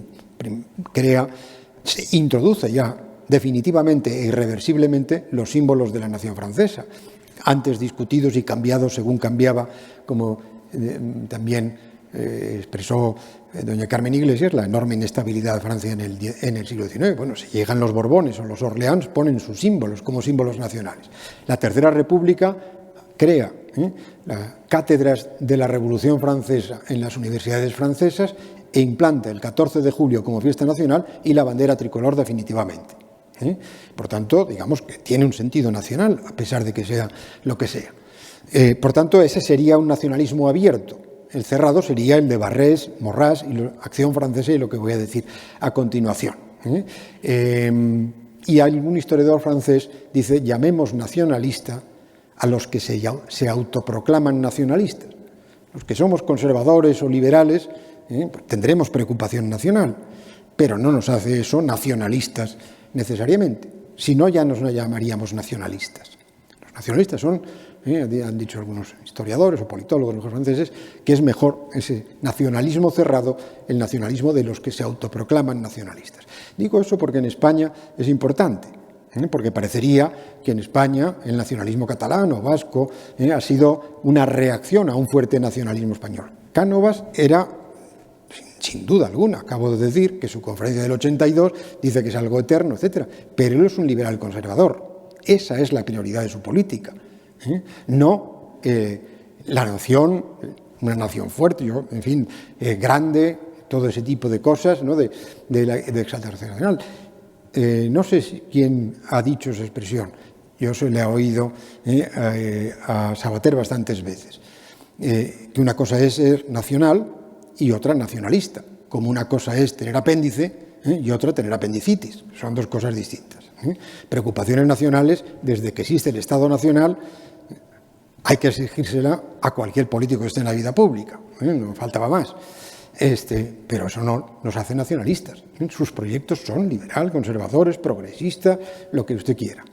se introduce ya definitivamente e irreversiblemente los símbolos de la nación francesa, antes discutidos y cambiados según cambiaba, como también expresó doña Carmen Iglesias, la enorme inestabilidad de Francia en el siglo XIX. Bueno, si llegan los Borbones o los Orleans, ponen sus símbolos como símbolos nacionales. La Tercera República crea las cátedras de la Revolución Francesa en las universidades francesas e implanta el 14 de julio como fiesta nacional y la bandera tricolor definitivamente. Por tanto, digamos que tiene un sentido nacional, a pesar de que sea lo que sea. Por tanto, ese sería un nacionalismo abierto. El cerrado sería el de Barrés, Morras y la Acción Francesa, y lo que voy a decir a continuación. Y algún historiador francés dice, llamemos nacionalista a los que se autoproclaman nacionalistas. Los que somos conservadores o liberales tendremos preocupación nacional, pero no nos hace eso nacionalistas necesariamente. Si no, ya nos llamaríamos nacionalistas. Los nacionalistas son, han dicho algunos historiadores o politólogos los franceses, que es mejor ese nacionalismo cerrado, el nacionalismo de los que se autoproclaman nacionalistas. Digo eso porque en España es importante, porque parecería que en España el nacionalismo catalán o vasco ha sido una reacción a un fuerte nacionalismo español. Cánovas era, sin duda alguna, acabo de decir que su conferencia del 82 dice que es algo eterno, etc., pero él es un liberal conservador. Esa es la prioridad de su política. No la nación, una nación fuerte, en fin, grande, todo ese tipo de cosas, ¿no? de exaltación nacional. No sé quién ha dicho esa expresión, yo se le he oído a Sabater bastantes veces, que una cosa es ser nacional y otra nacionalista, como una cosa es tener apéndice y otra tener apendicitis, son dos cosas distintas. Preocupaciones nacionales, desde que existe el Estado Nacional, hay que exigírsela a cualquier político que esté en la vida pública, no faltaba más. Pero eso no nos hace nacionalistas. Sus proyectos son liberal, conservadores, progresistas, lo que usted quiera.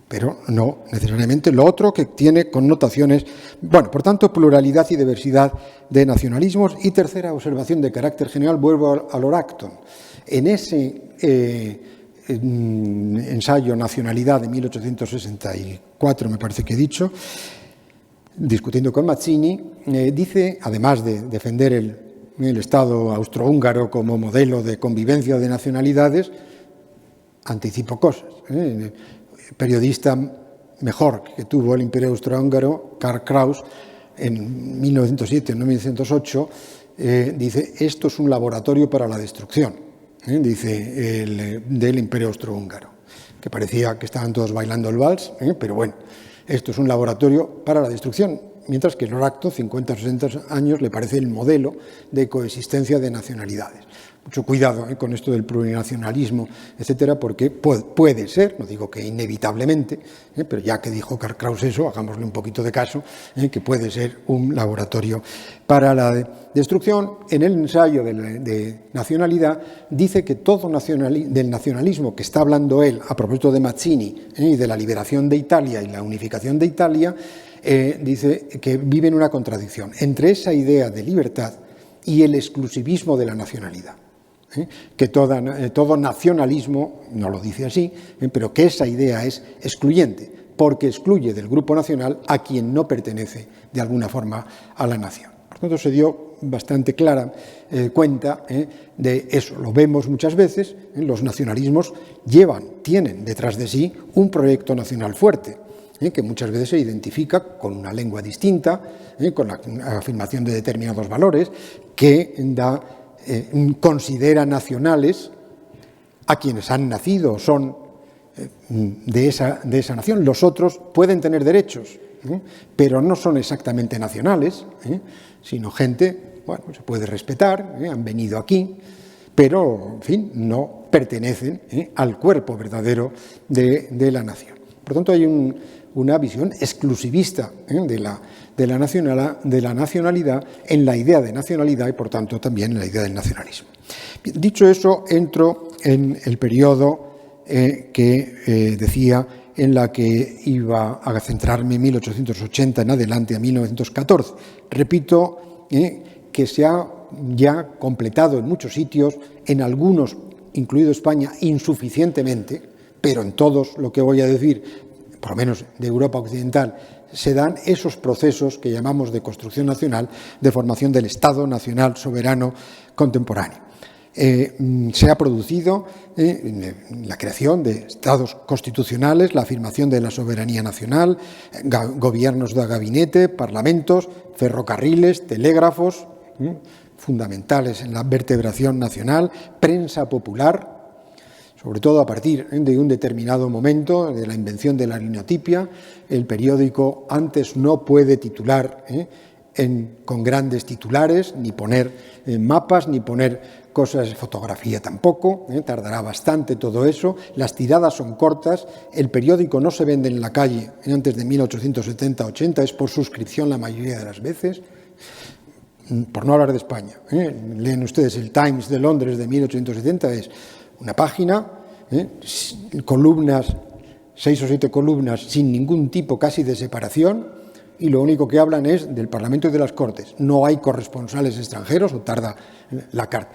pero no necesariamente lo otro, que tiene connotaciones. Bueno, por tanto, pluralidad y diversidad de nacionalismos. Y tercera observación de carácter general, vuelvo a Lord Acton. En ese ensayo Nacionalidad de 1864, me parece que he dicho, discutiendo con Mazzini, dice, además de defender el Estado austrohúngaro como modelo de convivencia de nacionalidades, anticipo cosas. El periodista mejor que tuvo el Imperio Austrohúngaro, Karl Kraus, en 1907 o 1908, dice: esto es un laboratorio para la destrucción, dice, del Imperio Austrohúngaro, que parecía que estaban todos bailando el vals, pero bueno, esto es un laboratorio para la destrucción, mientras que Lord Acton, 50 o 60 años, le parece el modelo de coexistencia de nacionalidades. Mucho cuidado con esto del plurinacionalismo, etcétera, porque puede ser, no digo que inevitablemente, pero ya que dijo Karl Kraus eso, hagámosle un poquito de caso, que puede ser un laboratorio para la destrucción. En el ensayo de nacionalidad dice que todo del nacionalismo que está hablando él a propósito de Mazzini y de la liberación de Italia y la unificación de Italia, dice que vive en una contradicción entre esa idea de libertad y el exclusivismo de la nacionalidad. Que todo nacionalismo, no lo dice así, pero que esa idea es excluyente, porque excluye del grupo nacional a quien no pertenece de alguna forma a la nación. Por tanto, se dio bastante clara cuenta de eso. Lo vemos muchas veces, los nacionalismos tienen detrás de sí un proyecto nacional fuerte, que muchas veces se identifica con una lengua distinta, con la afirmación de determinados valores, que considera nacionales a quienes han nacido o son de esa nación. Los otros pueden tener derechos, pero no son exactamente nacionales, sino gente, bueno, se puede respetar, han venido aquí, pero, en fin, no pertenecen al cuerpo verdadero de la nación. Por tanto, hay una visión exclusivista de la nacionalidad en la idea de nacionalidad y, por tanto, también en la idea del nacionalismo. Bien, dicho eso, entro en el periodo que decía en la que iba a centrarme, 1880 en adelante a 1914. Repito que se ha ya completado en muchos sitios, en algunos, incluido España, insuficientemente, pero en todos, lo que voy a decir, por lo menos de Europa occidental, se dan esos procesos que llamamos de construcción nacional, de formación del Estado nacional soberano contemporáneo. Se ha producido la creación de estados constitucionales, la afirmación de la soberanía nacional, gobiernos de gabinete, parlamentos, ferrocarriles, telégrafos, fundamentales en la vertebración nacional, prensa popular, sobre todo a partir de un determinado momento de la invención de la linotipia. El periódico antes no puede titular con grandes titulares, ni poner mapas, ni poner cosas de fotografía tampoco, tardará bastante todo eso. Las tiradas son cortas, el periódico no se vende en la calle antes de 1870-80, es por suscripción la mayoría de las veces. Por no hablar de España, leen ustedes el Times de Londres de 1870, es una página, columnas, 6 o 7 columnas sin ningún tipo casi de separación, y lo único que hablan es del Parlamento y de las Cortes. No hay corresponsales extranjeros, o tarda la carta.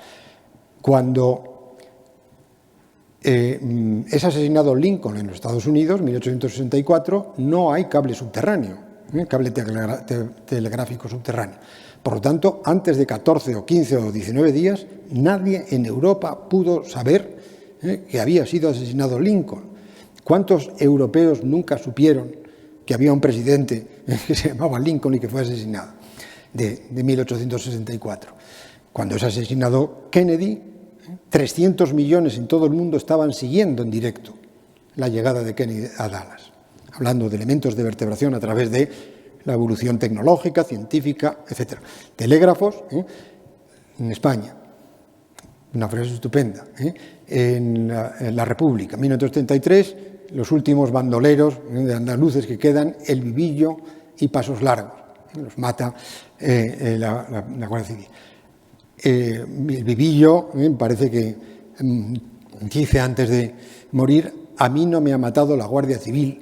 Cuando es asesinado Lincoln en los Estados Unidos, 1864, no hay cable subterráneo, cable telegráfico subterráneo. Por lo tanto, antes de 14 o 15 o 19 días, nadie en Europa pudo saber que había sido asesinado Lincoln. ¿Cuántos europeos nunca supieron que había un presidente que se llamaba Lincoln y que fue asesinado? De 1864. Cuando es asesinado Kennedy, 300 millones en todo el mundo estaban siguiendo en directo la llegada de Kennedy a Dallas, hablando de elementos de vertebración a través de la evolución tecnológica, científica, etc. Telégrafos en España, una frase estupenda, en la República, 1933, los últimos bandoleros de andaluces que quedan, El Vivillo y Pasos Largos, los mata la Guardia Civil. El Vivillo parece que dice antes de morir: a mí no me ha matado la Guardia Civil,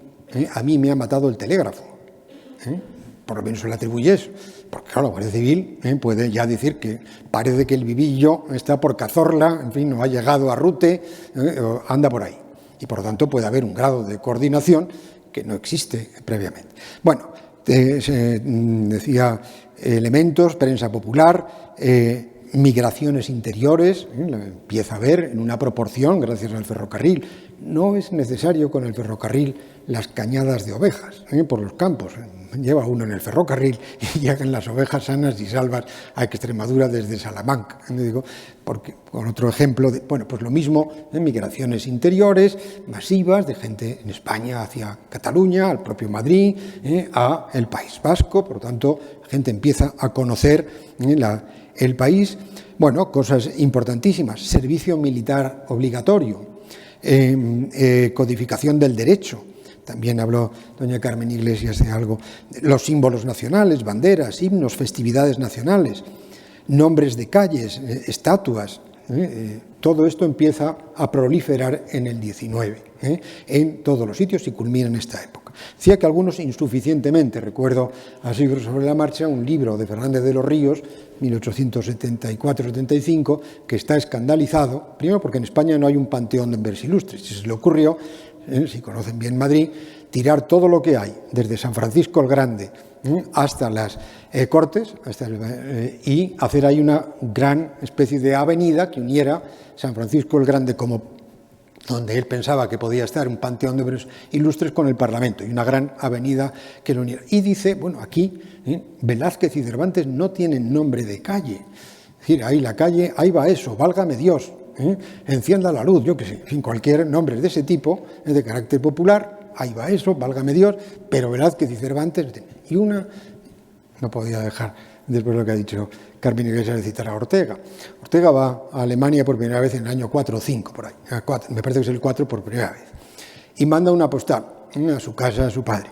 a mí me ha matado el telégrafo. Por lo menos se le atribuye eso. Porque claro, la Guardia Civil puede ya decir que parece que el vivillo está por Cazorla, en fin, no ha llegado a Rute, o anda por ahí. Y por lo tanto puede haber un grado de coordinación que no existe previamente. Bueno, decía elementos, prensa popular, migraciones interiores, la empieza a haber en una proporción gracias al ferrocarril. No es necesario con el ferrocarril las cañadas de ovejas por los campos. Lleva uno en el ferrocarril y llegan las ovejas sanas y salvas a Extremadura desde Salamanca. Digo, porque, con otro ejemplo, bueno, pues lo mismo, migraciones interiores masivas de gente en España hacia Cataluña, al propio Madrid, a el País Vasco. Por lo tanto, la gente empieza a conocer el país. Bueno, cosas importantísimas: servicio militar obligatorio, codificación del derecho. También habló doña Carmen Iglesias de algo. Los símbolos nacionales, banderas, himnos, festividades nacionales, nombres de calles, estatuas. Todo esto empieza a proliferar en el 19, en todos los sitios, y culmina en esta época. Decía que algunos insuficientemente. Recuerdo, así sobre la marcha, un libro de Fernández de los Ríos, 1874-75, que está escandalizado, primero porque en España no hay un panteón de hombres ilustres. Si se le ocurrió, si conocen bien Madrid, tirar todo lo que hay, desde San Francisco el Grande hasta las Cortes, y hacer ahí una gran especie de avenida que uniera San Francisco el Grande, como donde él pensaba que podía estar un panteón de hombres ilustres, con el Parlamento, y una gran avenida que lo uniera. Y dice, bueno, aquí Velázquez y Cervantes no tienen nombre de calle. Es decir, ahí la calle, ahí va eso, válgame Dios. Encienda la luz, yo que sé, sin cualquier nombre de ese tipo, de carácter popular, ahí va eso, válgame Dios, pero Velázquez y Cervantes. Y una, no podía dejar, después de lo que ha dicho Carmen Iglesias, de citar a Ortega. Ortega va a Alemania por primera vez en el año 4 o 5, por ahí, me parece que es el 4 por primera vez, y manda una postal a su casa, a su padre,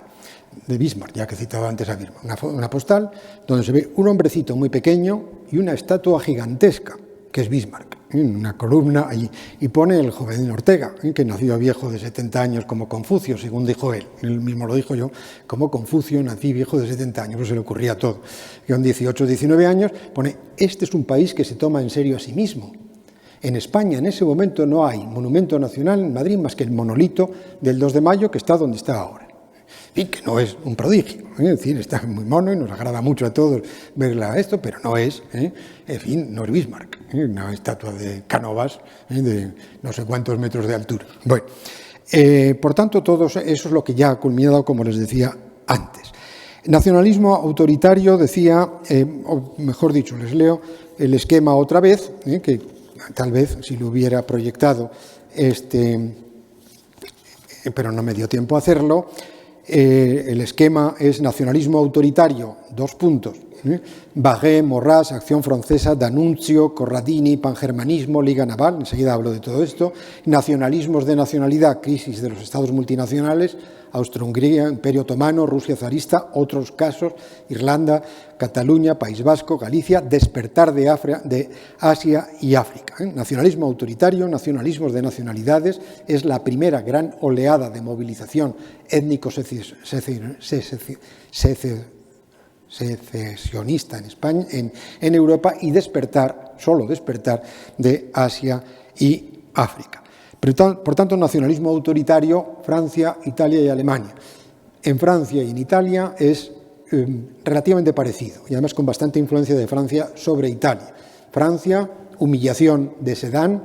de Bismarck, ya que citaba antes a Bismarck, una postal donde se ve un hombrecito muy pequeño y una estatua gigantesca, que es Bismarck, en una columna allí, y pone el joven Ortega, que nació viejo de 70 años como Confucio, según dijo él mismo lo dijo yo, como Confucio nací viejo de 70 años, pues se le ocurría todo. Y con 18 o 19 años pone, este es un país que se toma en serio a sí mismo. En España en ese momento no hay monumento nacional en Madrid más que el monolito del 2 de mayo, que está donde está ahora. Y que no es un prodigio, es decir, está muy mono y nos agrada mucho a todos verla esto, pero no es, en fin, no es Bismarck, una estatua de Cánovas de no sé cuántos metros de altura. Bueno, por tanto, todo eso es lo que ya ha culminado, como les decía antes. Nacionalismo autoritario, decía, o mejor dicho, les leo el esquema otra vez, que tal vez si lo hubiera proyectado, pero no me dio tiempo a hacerlo. El esquema es nacionalismo autoritario, 2 puntos, Barré, Morras, Acción Francesa, D'Annunzio, Corradini, pangermanismo, Liga Naval, enseguida hablo de todo esto, nacionalismos de nacionalidad, crisis de los estados multinacionales, Austro-Hungría, Imperio Otomano, Rusia zarista, otros casos, Irlanda, Cataluña, País Vasco, Galicia, despertar de Asia y África. Nacionalismo autoritario, nacionalismos de nacionalidades, es la primera gran oleada de movilización étnico-secesionista en España, en Europa, y despertar, solo despertar, de Asia y África. Por tanto, nacionalismo autoritario, Francia, Italia y Alemania. En Francia y en Italia es relativamente parecido, y además con bastante influencia de Francia sobre Italia. Francia, humillación de Sedan,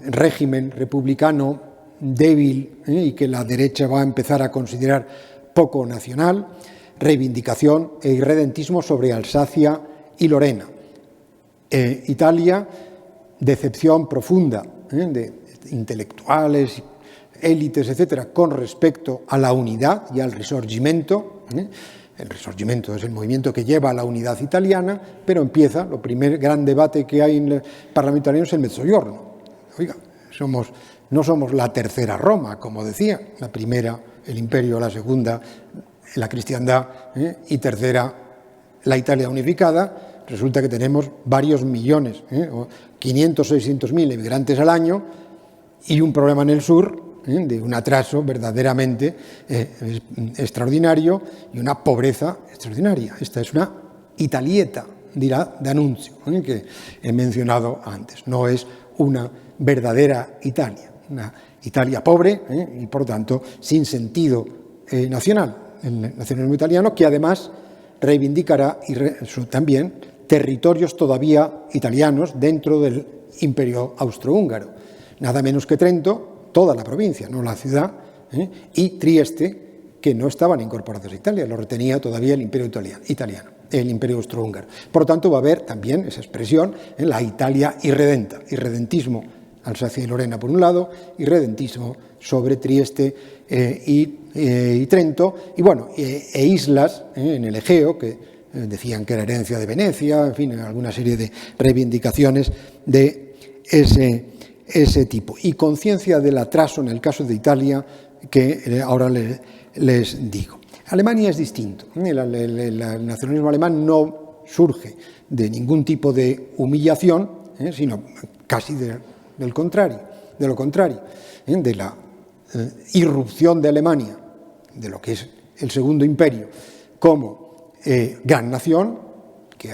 régimen republicano débil, y que la derecha va a empezar a considerar poco nacional, reivindicación e irredentismo sobre Alsacia y Lorena. Italia, decepción profunda de intelectuales, élites, etcétera, con respecto a la unidad y al Risorgimento. El Risorgimento es el movimiento que lleva a la unidad italiana, pero empieza, el primer gran debate que hay en el Parlamento italiano es el Mezzogiorno. Oiga, no somos la tercera Roma, como decía, la primera, el Imperio, la segunda, la cristiandad, y tercera, la Italia unificada. Resulta que tenemos varios millones, 500 o 600.000 emigrantes al año, y un problema en el sur de un atraso verdaderamente extraordinario y una pobreza extraordinaria. Esta es una Italieta, dirá D'Annunzio, que he mencionado antes. No es una verdadera Italia, una Italia pobre y, por tanto, sin sentido nacional. El nacionalismo italiano, que además reivindicará también territorios todavía italianos dentro del Imperio Austrohúngaro. Nada menos que Trento, toda la provincia, no la ciudad, y Trieste, que no estaban incorporados a Italia, lo retenía todavía el Imperio italiano, el Imperio Austrohúngaro. Por lo tanto, va a haber también esa expresión en la Italia irredenta, irredentismo Alsacia y Lorena por un lado, irredentismo sobre Trieste y Trento, y bueno, e islas en el Egeo, que decían que era herencia de Venecia, en fin, alguna serie de reivindicaciones de ese tipo. Y conciencia del atraso en el caso de Italia, que ahora les digo. Alemania es distinto. El nacionalismo alemán no surge de ningún tipo de humillación, sino casi de lo contrario, de la irrupción de Alemania, de lo que es el Segundo Imperio, como gran nación que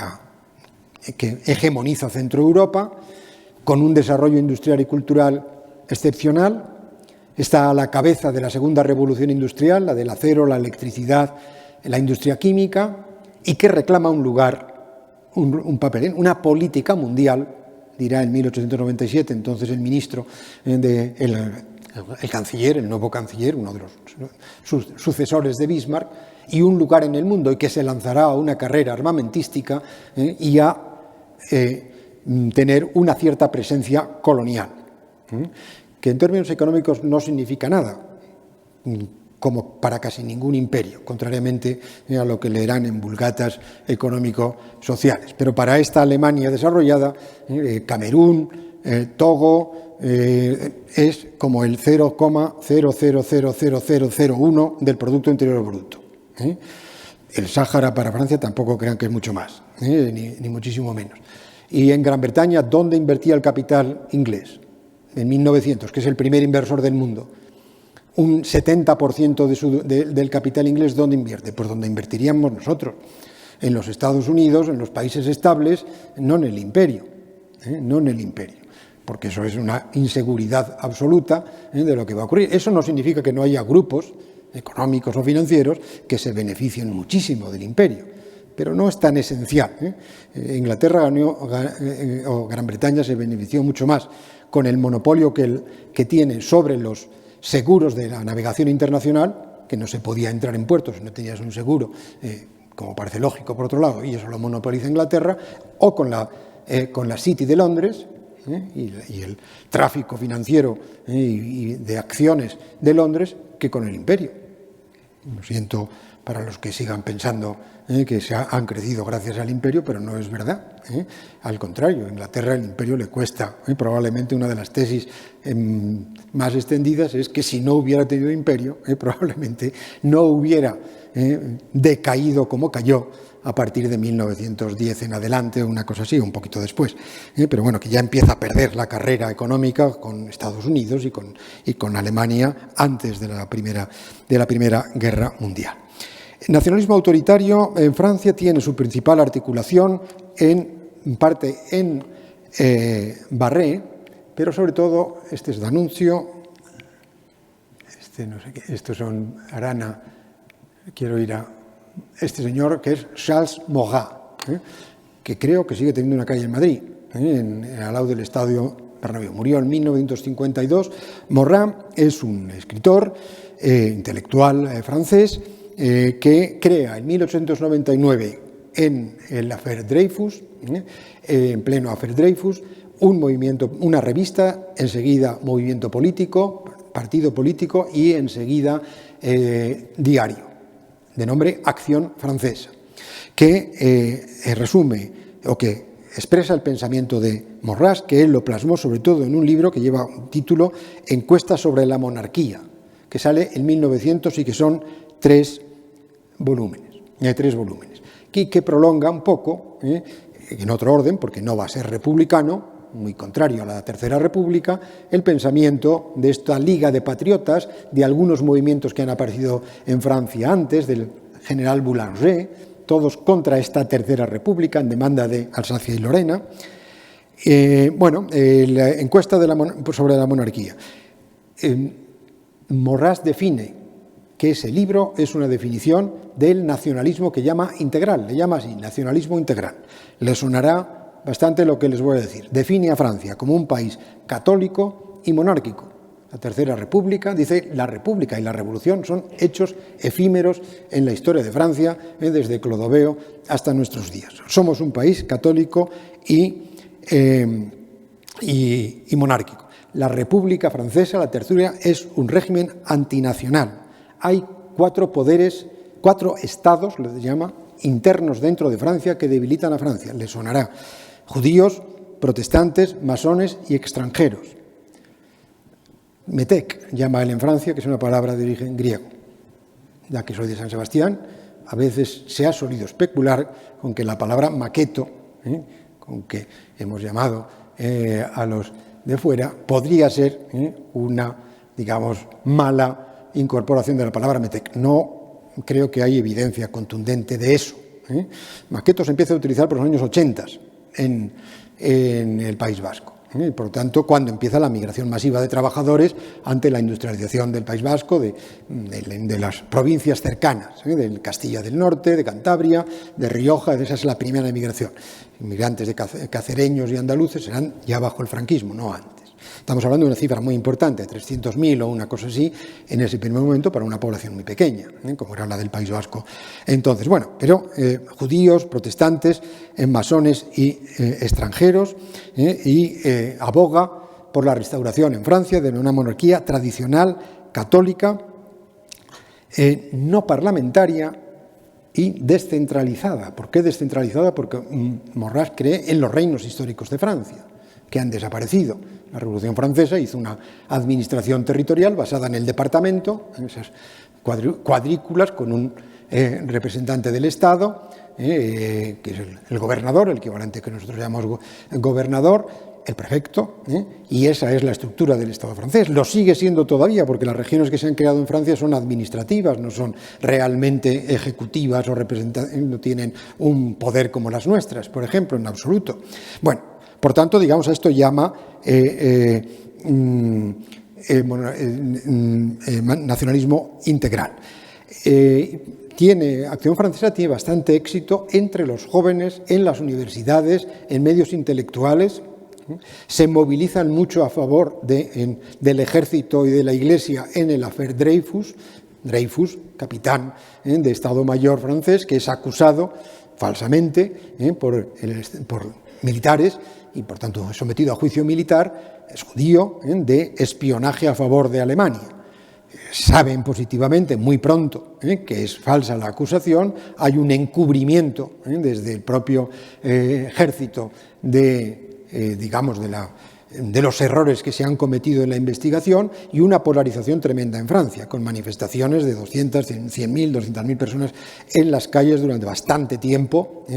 hegemoniza Centro Europa, con un desarrollo industrial y cultural excepcional. Está a la cabeza de la segunda revolución industrial, la del acero, la electricidad, la industria química, y que reclama un lugar, un papel, una política mundial, dirá en 1897, entonces el ministro, el canciller, el nuevo canciller, uno de los sucesores de Bismarck, y un lugar en el mundo, y que se lanzará a una carrera armamentística y a tener una cierta presencia colonial, que en términos económicos no significa nada, como para casi ningún imperio, contrariamente a lo que leerán en vulgatas económico-sociales. Pero para esta Alemania desarrollada, Camerún, Togo, es como el 0,000001 del Producto Interior Bruto. El Sáhara para Francia tampoco crean que es mucho más, ni muchísimo menos. Y en Gran Bretaña, ¿dónde invertía el capital inglés? En 1900, que es el primer inversor del mundo. Un 70% del capital inglés, ¿dónde invierte? Pues donde invertiríamos nosotros, en los Estados Unidos, en los países estables, no en el imperio, porque eso es una inseguridad absoluta de lo que va a ocurrir. Eso no significa que no haya grupos económicos o financieros que se beneficien muchísimo del imperio, pero no es tan esencial. Inglaterra o Gran Bretaña se benefició mucho más con el monopolio que tiene sobre los seguros de la navegación internacional, que no se podía entrar en puertos si no tenías un seguro, como parece lógico por otro lado, y eso lo monopoliza Inglaterra, o con la City de Londres, y el tráfico financiero y de acciones de Londres, que con el imperio. Lo siento para los que sigan pensando que han crecido gracias al imperio, pero no es verdad. Al contrario, a Inglaterra el imperio le cuesta. Probablemente una de las tesis más extendidas es que si no hubiera tenido imperio, probablemente no hubiera decaído como cayó a partir de 1910 en adelante, o una cosa así, un poquito después. Pero bueno, que ya empieza a perder la carrera económica con Estados Unidos y con Alemania antes de la Primera Guerra Mundial. El nacionalismo autoritario en Francia tiene su principal articulación en parte en Barré, pero sobre todo, este es D'Annunzio, no sé qué, estos son Arana, quiero ir a este señor que es Charles Maurras, que creo que sigue teniendo una calle en Madrid, al lado del Estadio Bernabéu. Murió en 1952. Maurras es un escritor, intelectual francés, que crea en 1899 en el Affaire Dreyfus, en pleno Affaire Dreyfus, un movimiento, una revista, enseguida movimiento político, partido político y enseguida diario, de nombre Acción Francesa, que resume o que expresa el pensamiento de Maurras, que él lo plasmó sobre todo en un libro que lleva un título Encuestas sobre la monarquía, que sale en 1900 y que son tres volúmenes, que prolonga un poco, en otro orden, porque no va a ser republicano, muy contrario a la Tercera República, el pensamiento de esta Liga de Patriotas, de algunos movimientos que han aparecido en Francia antes, del general Boulanger, todos contra esta Tercera República en demanda de Alsacia y Lorena. La encuesta sobre la monarquía. Morras define que ese libro es una definición del nacionalismo que llama integral, le llama así, nacionalismo integral. Le sonará bastante lo que les voy a decir. Define a Francia como un país católico y monárquico. La Tercera República, dice, la República y la Revolución son hechos efímeros en la historia de Francia, desde Clodoveo hasta nuestros días. Somos un país católico y monárquico. La República Francesa, la Tertulia, es un régimen antinacional. Hay 4 poderes, 4 estados, les llama, internos dentro de Francia que debilitan a Francia. Les sonará: judíos, protestantes, masones y extranjeros. Metec llama él en Francia, que es una palabra de origen griego. Ya que soy de San Sebastián, a veces se ha solido especular con que la palabra maqueto, con que hemos llamado a los de fuera, podría ser una, digamos, mala incorporación de la palabra Metec. No creo que hay evidencia contundente de eso. Maqueto se empieza a utilizar por los años 80 en el País Vasco. Por lo tanto, cuando empieza la migración masiva de trabajadores ante la industrialización del País Vasco, de las provincias cercanas, del Castilla del Norte, de Cantabria, de Rioja, esa es la primera emigración. Inmigrantes de cacereños y andaluces serán ya bajo el franquismo, no antes. Estamos hablando de una cifra muy importante, 300.000 o una cosa así, en ese primer momento para una población muy pequeña, como era la del País Vasco. Entonces, pero judíos, protestantes, masones y extranjeros, aboga por la restauración en Francia de una monarquía tradicional, católica, no parlamentaria y descentralizada. ¿Por qué descentralizada? Porque Morras cree en los reinos históricos de Francia, que han desaparecido. La Revolución Francesa hizo una administración territorial basada en el departamento, en esas cuadrículas con un representante del Estado, que es el gobernador, el equivalente que nosotros llamamos gobernador, el prefecto, y esa es la estructura del Estado francés. Lo sigue siendo todavía, porque las regiones que se han creado en Francia son administrativas, no son realmente ejecutivas o no tienen un poder como las nuestras, por ejemplo, en absoluto. Bueno, por tanto, digamos, a esto llama nacionalismo integral. Acción Francesa tiene bastante éxito entre los jóvenes, en las universidades, en medios intelectuales. Se movilizan mucho a favor del ejército y de la Iglesia en el affaire Dreyfus. Dreyfus, capitán de Estado Mayor francés, que es acusado falsamente por militares y, por tanto, sometido a juicio militar, es judío, de espionaje a favor de Alemania. Saben positivamente muy pronto que es falsa la acusación, hay un encubrimiento desde el propio ejército de los errores que se han cometido en la investigación y una polarización tremenda en Francia, con manifestaciones de 200, 100.000, 200.000 personas en las calles durante bastante tiempo,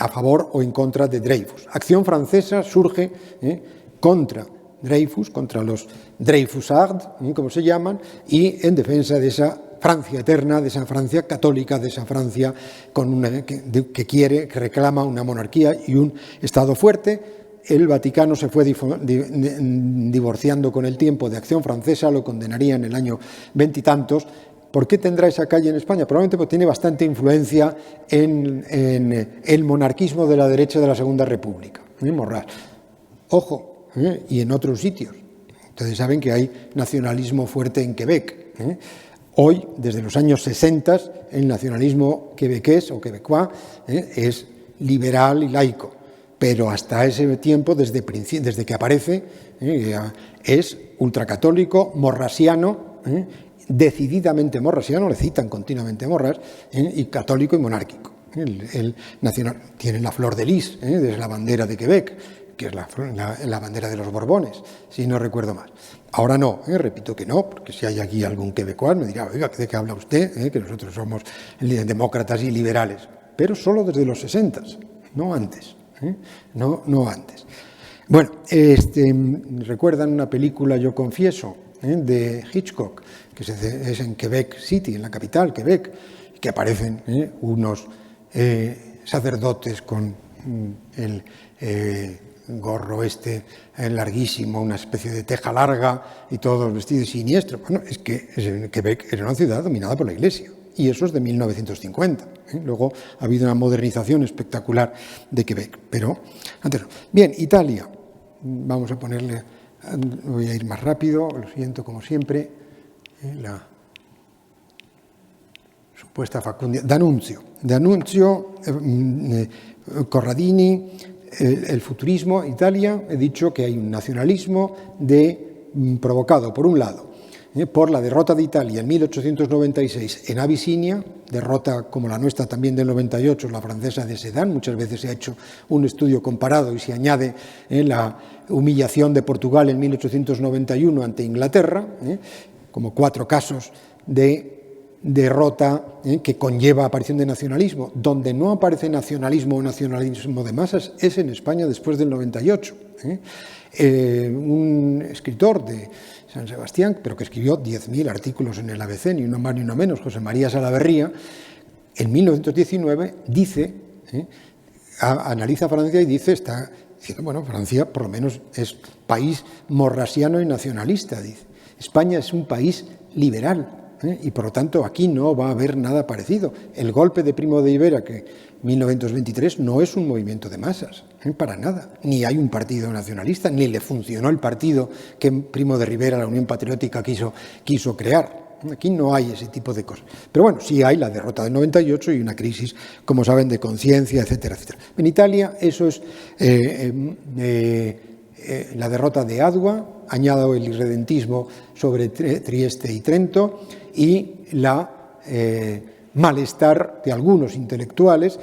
a favor o en contra de Dreyfus. Acción Francesa surge contra Dreyfus, contra los Dreyfusards, como se llaman, y en defensa de esa Francia eterna, de esa Francia católica, de esa Francia que reclama una monarquía y un Estado fuerte. El Vaticano se fue divorciando con el tiempo de Acción Francesa, lo condenaría en el año 20 y tantos. ¿Por qué tendrá esa calle en España? Probablemente porque tiene bastante influencia en el monarquismo de la derecha de la Segunda República. Morras. Ojo, y en otros sitios. Ustedes saben que hay nacionalismo fuerte en Quebec. Hoy, desde los años 60, el nacionalismo quebequés o quebecois es liberal y laico. Pero hasta ese tiempo, desde que aparece, es ultracatólico, morrasiano, decididamente morrasiano, le citan continuamente Morras, y católico y monárquico. El nacional tiene la flor de lis, es la bandera de Quebec, que es la bandera de los Borbones, si no recuerdo mal. Ahora no, repito que no, porque si hay aquí algún quebecois me dirá, oiga, ¿de qué habla usted? Que nosotros somos demócratas y liberales, pero solo desde los 60, no antes. no antes. Bueno, ¿recuerdan una película, Yo confieso, de Hitchcock, que es en Quebec City, en la capital, Quebec, que aparecen unos sacerdotes con el gorro larguísimo, una especie de teja larga y todos vestidos siniestros? Bueno, es que Quebec era una ciudad dominada por la Iglesia, y eso es de 1950. Luego ha habido una modernización espectacular de Quebec, pero antes no. Bien, Italia. Vamos a ponerle, voy a ir más rápido, lo siento como siempre, la supuesta facundia. D'Annunzio, Corradini, el futurismo, Italia. He dicho que hay un nacionalismo provocado, por un lado, por la derrota de Italia en 1896 en Abisinia, derrota como la nuestra también del 98, la francesa de Sedan. Muchas veces se ha hecho un estudio comparado y se añade la humillación de Portugal en 1891 ante Inglaterra, como 4 casos de derrota que conlleva aparición de nacionalismo. Donde no aparece nacionalismo o nacionalismo de masas es en España después del 98. Un escritor de San Sebastián, pero que escribió 10.000 artículos en el ABC, ni uno más ni uno menos, José María Salaverría, en 1919 dice, analiza Francia y dice, está diciendo, bueno, Francia por lo menos es país morrasiano y nacionalista, dice. España es un país liberal, y por lo tanto aquí no va a haber nada parecido. El golpe de Primo de Rivera, que 1923, no es un movimiento de masas, para nada. Ni hay un partido nacionalista, ni le funcionó el partido que Primo de Rivera, la Unión Patriótica, quiso crear. Aquí no hay ese tipo de cosas. Pero bueno, sí hay la derrota del 98 y una crisis, como saben, de conciencia, etcétera, etcétera. En Italia eso es la derrota de Adua, añado el irredentismo sobre Trieste y Trento, y la malestar de algunos intelectuales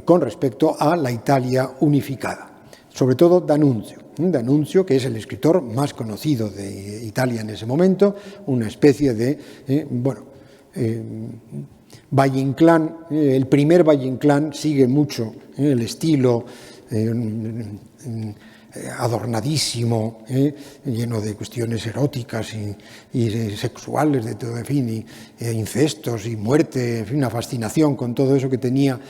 con respecto a la Italia unificada. Sobre todo D'Annunzio, que es el escritor más conocido de Italia en ese momento, una especie de, Valle Inclán. El primer Valle Inclán sigue mucho el estilo adornadísimo, lleno de cuestiones eróticas y sexuales, de todo, en fin, y incestos y muerte, en fin, una fascinación con todo eso que tenía,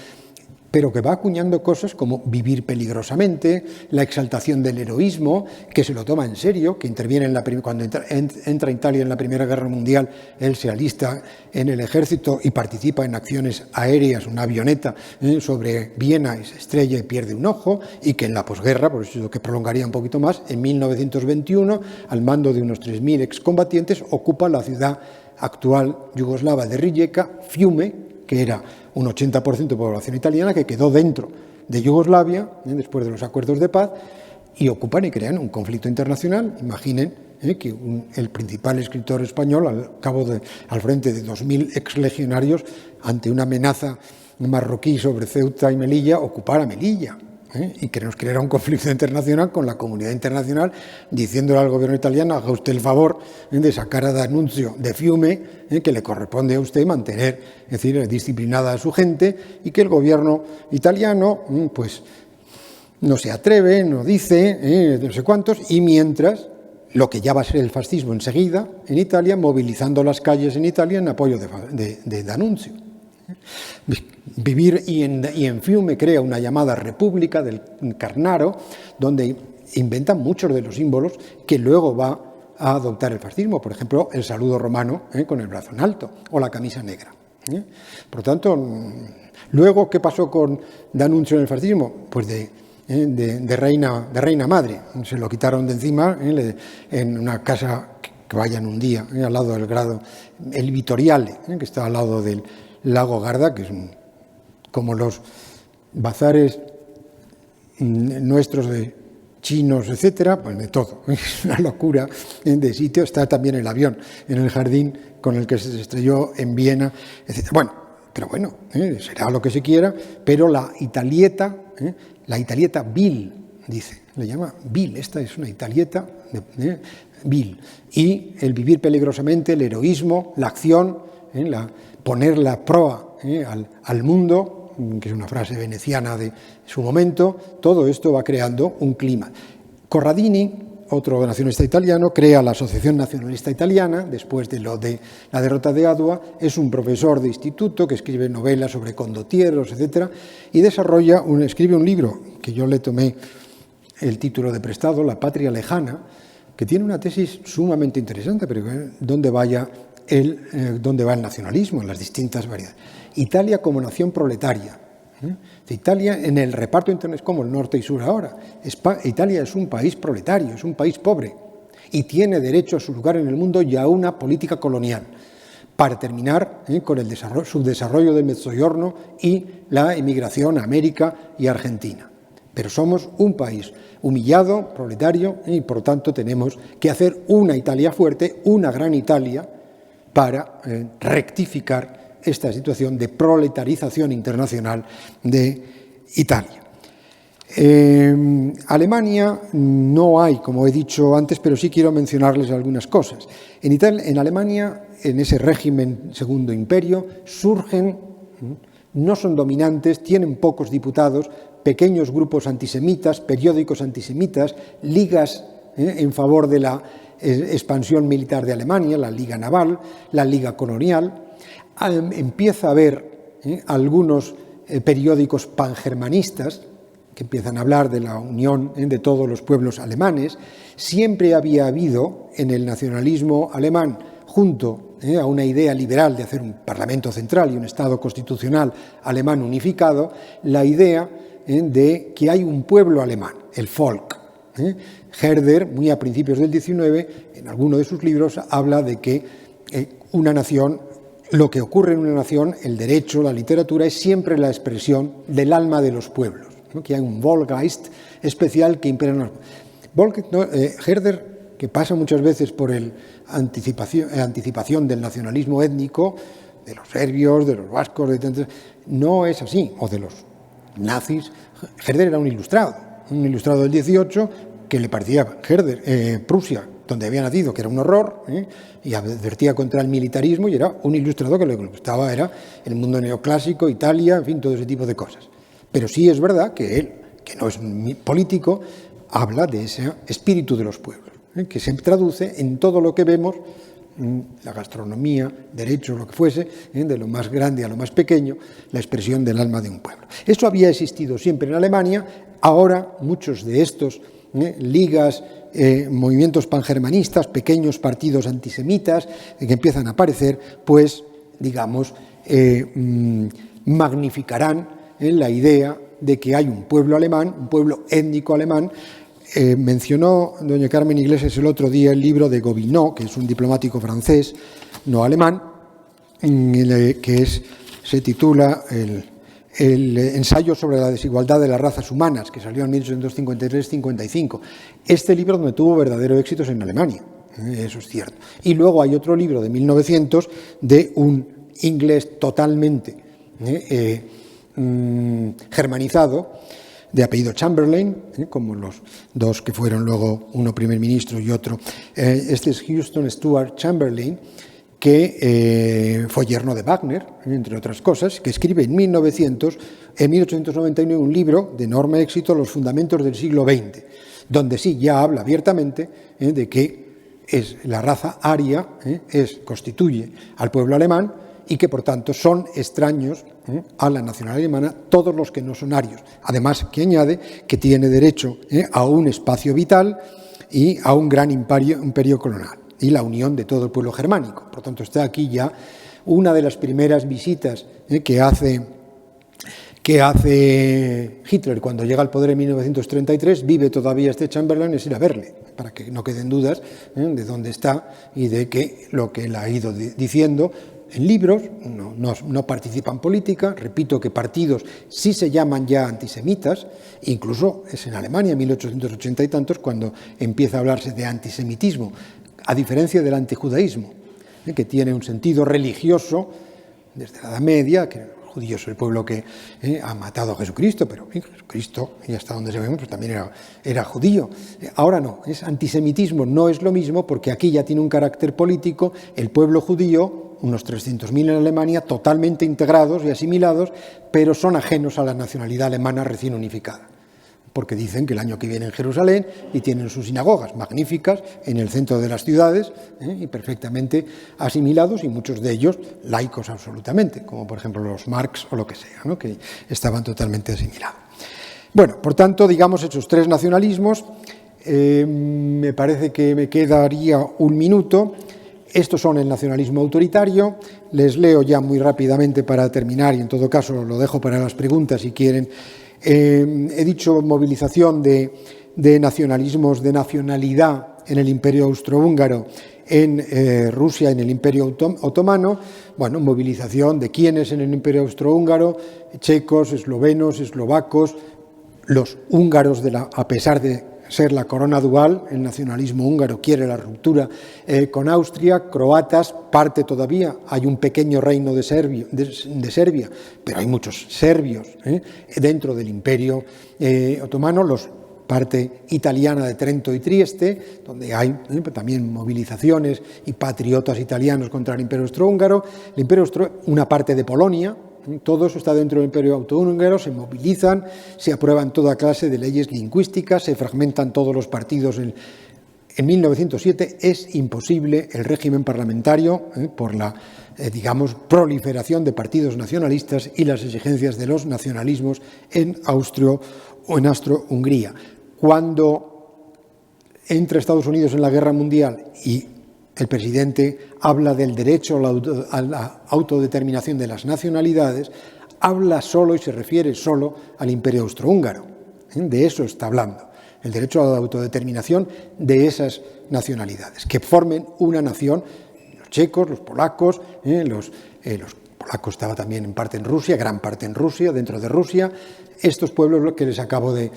pero que va acuñando cosas como vivir peligrosamente, la exaltación del heroísmo, que se lo toma en serio, que interviene cuando entra Italia en la Primera Guerra Mundial, él se alista en el ejército y participa en acciones aéreas, una avioneta sobre Viena y se estrella y pierde un ojo, y que en la posguerra, por eso es lo que prolongaría un poquito más, en 1921, al mando de unos 3.000 excombatientes, ocupa la ciudad actual yugoslava de Rijeka, Fiume, que era un 80% de población italiana, que quedó dentro de Yugoslavia, después de los acuerdos de paz, y ocupan y crean un conflicto internacional. Imaginen que el principal escritor español, al frente de 2.000 exlegionarios, ante una amenaza marroquí sobre Ceuta y Melilla, ocupara Melilla. Y que nos creara un conflicto internacional con la comunidad internacional, diciéndole al gobierno italiano: haga usted el favor de sacar a D'Annunzio de Fiume, que le corresponde a usted mantener, es decir, disciplinada a su gente, y que el gobierno italiano pues no se atreve, no dice, no sé cuántos, y mientras lo que ya va a ser el fascismo enseguida en Italia, movilizando las calles en Italia en apoyo de D'Annunzio. Vivir y en Fiume crea una llamada República del Carnaro, donde inventan muchos de los símbolos que luego va a adoptar el fascismo, por ejemplo, el saludo romano con el brazo en alto o la camisa negra. Por lo tanto, luego, ¿qué pasó con D'Annunzio en el fascismo? Pues de reina madre. Se lo quitaron de encima en una casa que vayan un día, al lado del grado, el Vittoriale, que está al lado del Lago Garda, que es como los bazares nuestros de chinos, etcétera, pues de todo. Es una locura de sitio. Está también el avión en el jardín con el que se estrelló en Viena, etcétera. Bueno, pero bueno, será lo que se quiera, pero la Italieta vil, dice, le llama vil, esta es una Italieta vil. Y el vivir peligrosamente, el heroísmo, la acción, poner la proa al mundo, que es una frase veneciana de su momento, todo esto va creando un clima. Corradini, otro nacionalista italiano, crea la Asociación Nacionalista Italiana después de la derrota de Adua. Es un profesor de instituto que escribe novelas sobre condotieros, etc. Y escribe un libro que yo le tomé el título de prestado, La Patria Lejana, que tiene una tesis sumamente interesante, pero ¿dónde va el nacionalismo en las distintas variedades? Italia como nación proletaria. Italia en el reparto interno es como el norte y sur ahora. Italia es un país proletario, es un país pobre y tiene derecho a su lugar en el mundo y a una política colonial para terminar con el subdesarrollo del Mezzogiorno y la emigración a América y Argentina. Pero somos un país humillado, proletario, y por tanto tenemos que hacer una Italia fuerte, una gran Italia, para rectificar esta situación de proletarización internacional de Italia. Alemania no hay, como he dicho antes, pero sí quiero mencionarles algunas cosas. En Alemania, en ese régimen segundo imperio, surgen, no son dominantes, tienen pocos diputados, pequeños grupos antisemitas, periódicos antisemitas, ligas en favor de la expansión militar de Alemania, la Liga Naval, la Liga Colonial. Empieza a haber algunos periódicos pangermanistas que empiezan a hablar de la unión de todos los pueblos alemanes. Siempre había habido en el nacionalismo alemán, junto a una idea liberal de hacer un parlamento central y un Estado constitucional alemán unificado, la idea de que hay un pueblo alemán, el Volk. Herder, muy a principios del XIX, en alguno de sus libros, habla de que una nación, lo que ocurre en una nación, el derecho, la literatura, es siempre la expresión del alma de los pueblos, ¿no? Que hay un Volksgeist especial que impera en los pueblos. Herder, que pasa muchas veces por la anticipación del nacionalismo étnico, de los serbios, de los vascos, no es así, o de los nazis. Herder era un ilustrado del 18 que le parecía Prusia, donde había nacido, que era un horror, y advertía contra el militarismo, y era un ilustrado que lo que le gustaba era el mundo neoclásico, Italia, en fin, todo ese tipo de cosas. Pero sí es verdad que él, que no es un político, habla de ese espíritu de los pueblos, que se traduce en todo lo que vemos, la gastronomía, derecho, lo que fuese, de lo más grande a lo más pequeño, la expresión del alma de un pueblo. Eso había existido siempre en Alemania. Ahora muchos de estos ligas, movimientos pangermanistas, pequeños partidos antisemitas que empiezan a aparecer, pues, digamos, magnificarán la idea de que hay un pueblo alemán, un pueblo étnico alemán. Mencionó doña Carmen Iglesias el otro día el libro de Gobineau, que es un diplomático francés, no alemán, que se titula el ensayo sobre la desigualdad de las razas humanas, que salió en 1853-55. Este libro no tuvo verdadero éxito en Alemania, eso es cierto. Y luego hay otro libro de 1900 de un inglés totalmente germanizado, de apellido Chamberlain, como los dos que fueron luego uno primer ministro y otro. Este es Houston Stuart Chamberlain, que fue yerno de Wagner, entre otras cosas, que escribe en 1899 un libro de enorme éxito, Los fundamentos del siglo XX, donde sí ya habla abiertamente de que la raza aria constituye al pueblo alemán y que por tanto son extraños a la nacionalidad alemana todos los que no son arios. Además, que añade que tiene derecho a un espacio vital y a un gran imperio colonial y la unión de todo el pueblo germánico. Por tanto, está aquí ya una de las primeras visitas que hace Hitler cuando llega al poder en 1933, vive todavía este Chamberlain, es ir a verle, para que no queden dudas de dónde está y de que lo que él ha ido diciendo en libros, no participa en política. Repito que partidos sí se llaman ya antisemitas, incluso es en Alemania, en 1880 y tantos, cuando empieza a hablarse de antisemitismo, a diferencia del antijudaísmo, que tiene un sentido religioso desde la Edad Media, que los judíos es el pueblo que ha matado a Jesucristo, pero Jesucristo, y hasta donde sabemos, pues también era judío. Ahora no, es antisemitismo, no es lo mismo, porque aquí ya tiene un carácter político. El pueblo judío unos 300.000 en Alemania, totalmente integrados y asimilados, pero son ajenos a la nacionalidad alemana recién unificada, porque dicen que el año que viene en Jerusalén y tienen sus sinagogas magníficas en el centro de las ciudades y perfectamente asimilados, y muchos de ellos laicos absolutamente, como por ejemplo los Marx o lo que sea, ¿no?, que estaban totalmente asimilados. Bueno, por tanto, digamos, esos tres nacionalismos, me parece que me quedaría un minuto. Estos son el nacionalismo autoritario. Les leo ya muy rápidamente para terminar, y en todo caso lo dejo para las preguntas si quieren. He dicho movilización de nacionalismos, de nacionalidad en el Imperio Austrohúngaro, en Rusia, en el Imperio Otomano. Bueno, movilización de quienes en el Imperio Austrohúngaro: checos, eslovenos, eslovacos, los húngaros, a pesar de ser la corona dual, el nacionalismo húngaro quiere la ruptura con Austria, croatas, parte todavía, hay un pequeño reino de Serbia, pero hay muchos serbios dentro del Imperio Otomano, parte italiana de Trento y Trieste, donde hay también movilizaciones y patriotas italianos contra el Imperio Austrohúngaro, una parte de Polonia. Todo eso está dentro del Imperio Austrohúngaro, se movilizan, se aprueban toda clase de leyes lingüísticas, se fragmentan todos los partidos. En 1907 es imposible el régimen parlamentario por la, digamos, proliferación de partidos nacionalistas y las exigencias de los nacionalismos en Austro-Hungría. Cuando entra Estados Unidos en la Guerra Mundial y el presidente habla del derecho a la autodeterminación de las nacionalidades, habla solo y se refiere solo al Imperio Austrohúngaro. De eso está hablando, el derecho a la autodeterminación de esas nacionalidades, que formen una nación, los checos, los polacos, los polacos estaban también en parte en Rusia, gran parte en Rusia, dentro de Rusia, estos pueblos que les acabo de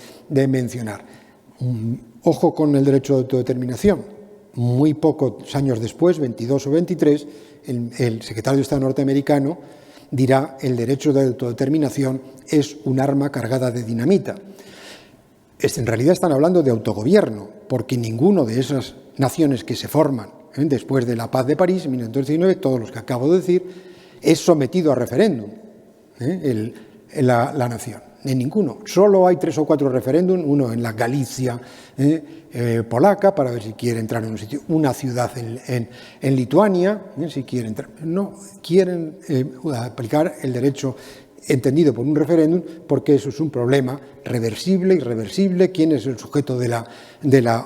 mencionar. Ojo con el derecho de autodeterminación. Muy pocos años después, 22 o 23, el secretario de Estado norteamericano dirá: el derecho de autodeterminación es un arma cargada de dinamita. En realidad están hablando de autogobierno, porque ninguno de esas naciones que se forman después de la paz de París, en 1919, todos los que acabo de decir, es sometido a referéndum, la nación. En ninguno. Solo hay 3 o 4 referéndums, uno en la Galicia polaca, para ver si quiere entrar en un sitio, una ciudad en Lituania, si quiere entrar. No quieren aplicar el derecho entendido por un referéndum, porque eso es un problema reversible, irreversible. ¿Quién es el sujeto de la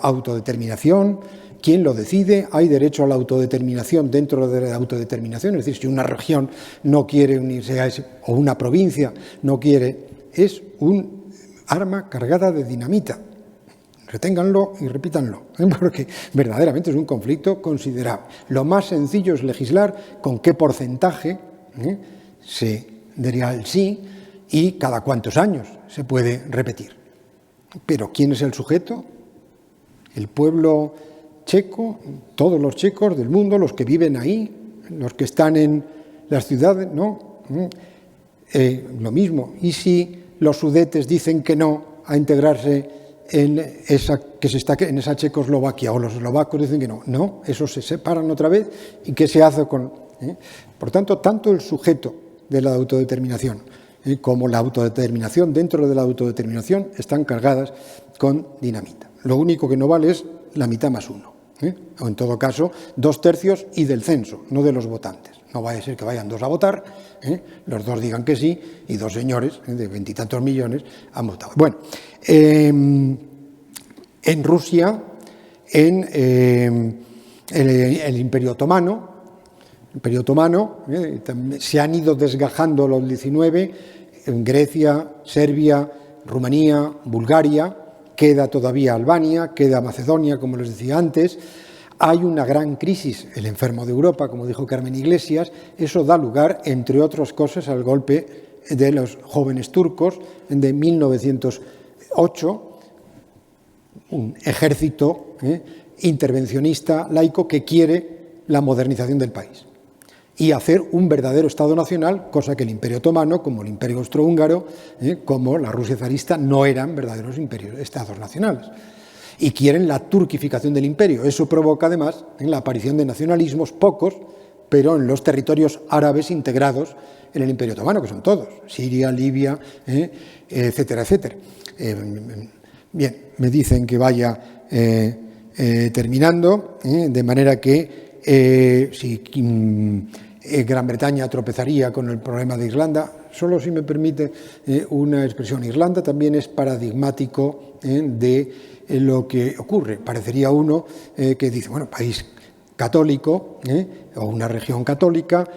autodeterminación? ¿Quién lo decide? Hay derecho a la autodeterminación dentro de la autodeterminación, es decir, si una región no quiere unirse a ese, o una provincia no quiere, es un arma cargada de dinamita. Reténganlo y repítanlo, porque verdaderamente es un conflicto considerable. Lo más sencillo es legislar con qué porcentaje se daría el sí y cada cuántos años se puede repetir. Pero ¿quién es el sujeto? El pueblo checo, todos los checos del mundo, los que viven ahí, los que están en las ciudades, ¿no? Lo mismo. ¿Y si los sudetes dicen que no a integrarse en esa Checoslovaquia, o los eslovacos dicen que no? No, esos se separan otra vez. ¿Y qué se hace con...? Por tanto, tanto el sujeto de la autodeterminación como la autodeterminación dentro de la autodeterminación están cargadas con dinamita. Lo único que no vale es la mitad más uno, o en todo caso 2/3 y del censo, no de los votantes. No vaya a ser que vayan 2 a votar, los 2 digan que sí y 2 señores de 20 y tantos millones han votado. Bueno, en Rusia, en el Imperio Otomano, se han ido desgajando los 19, en Grecia, Serbia, Rumanía, Bulgaria, queda todavía Albania, queda Macedonia, como les decía antes. Hay una gran crisis, el enfermo de Europa, como dijo Carmen Iglesias. Eso da lugar, entre otras cosas, al golpe de los jóvenes turcos de 1908, un ejército intervencionista laico que quiere la modernización del país y hacer un verdadero Estado nacional, cosa que el Imperio Otomano, como el Imperio Austrohúngaro, como la Rusia zarista, no eran verdaderos Estados nacionales. Y quieren la turquificación del imperio. Eso provoca, además, la aparición de nacionalismos, pocos, pero en los territorios árabes integrados en el Imperio Otomano, que son todos, Siria, Libia, etcétera, etcétera. Bien, me dicen que vaya terminando, de manera que si Gran Bretaña tropezaría con el problema de Irlanda, solo si me permite una expresión, Irlanda también es paradigmático de lo que ocurre. Parecería uno que dice, bueno, país católico o una región católica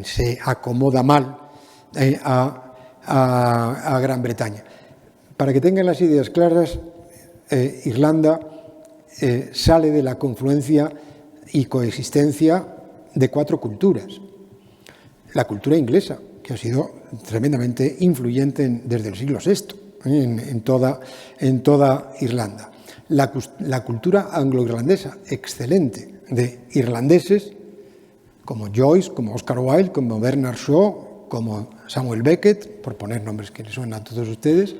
se acomoda mal a Gran Bretaña. Para que tengan las ideas claras, Irlanda sale de la confluencia y coexistencia de 4 culturas. La cultura inglesa, que ha sido tremendamente influyente desde el siglo VI en toda Irlanda. La cultura anglo-irlandesa, excelente, de irlandeses como Joyce, como Oscar Wilde, como Bernard Shaw, como Samuel Beckett, por poner nombres que les suenan a todos ustedes,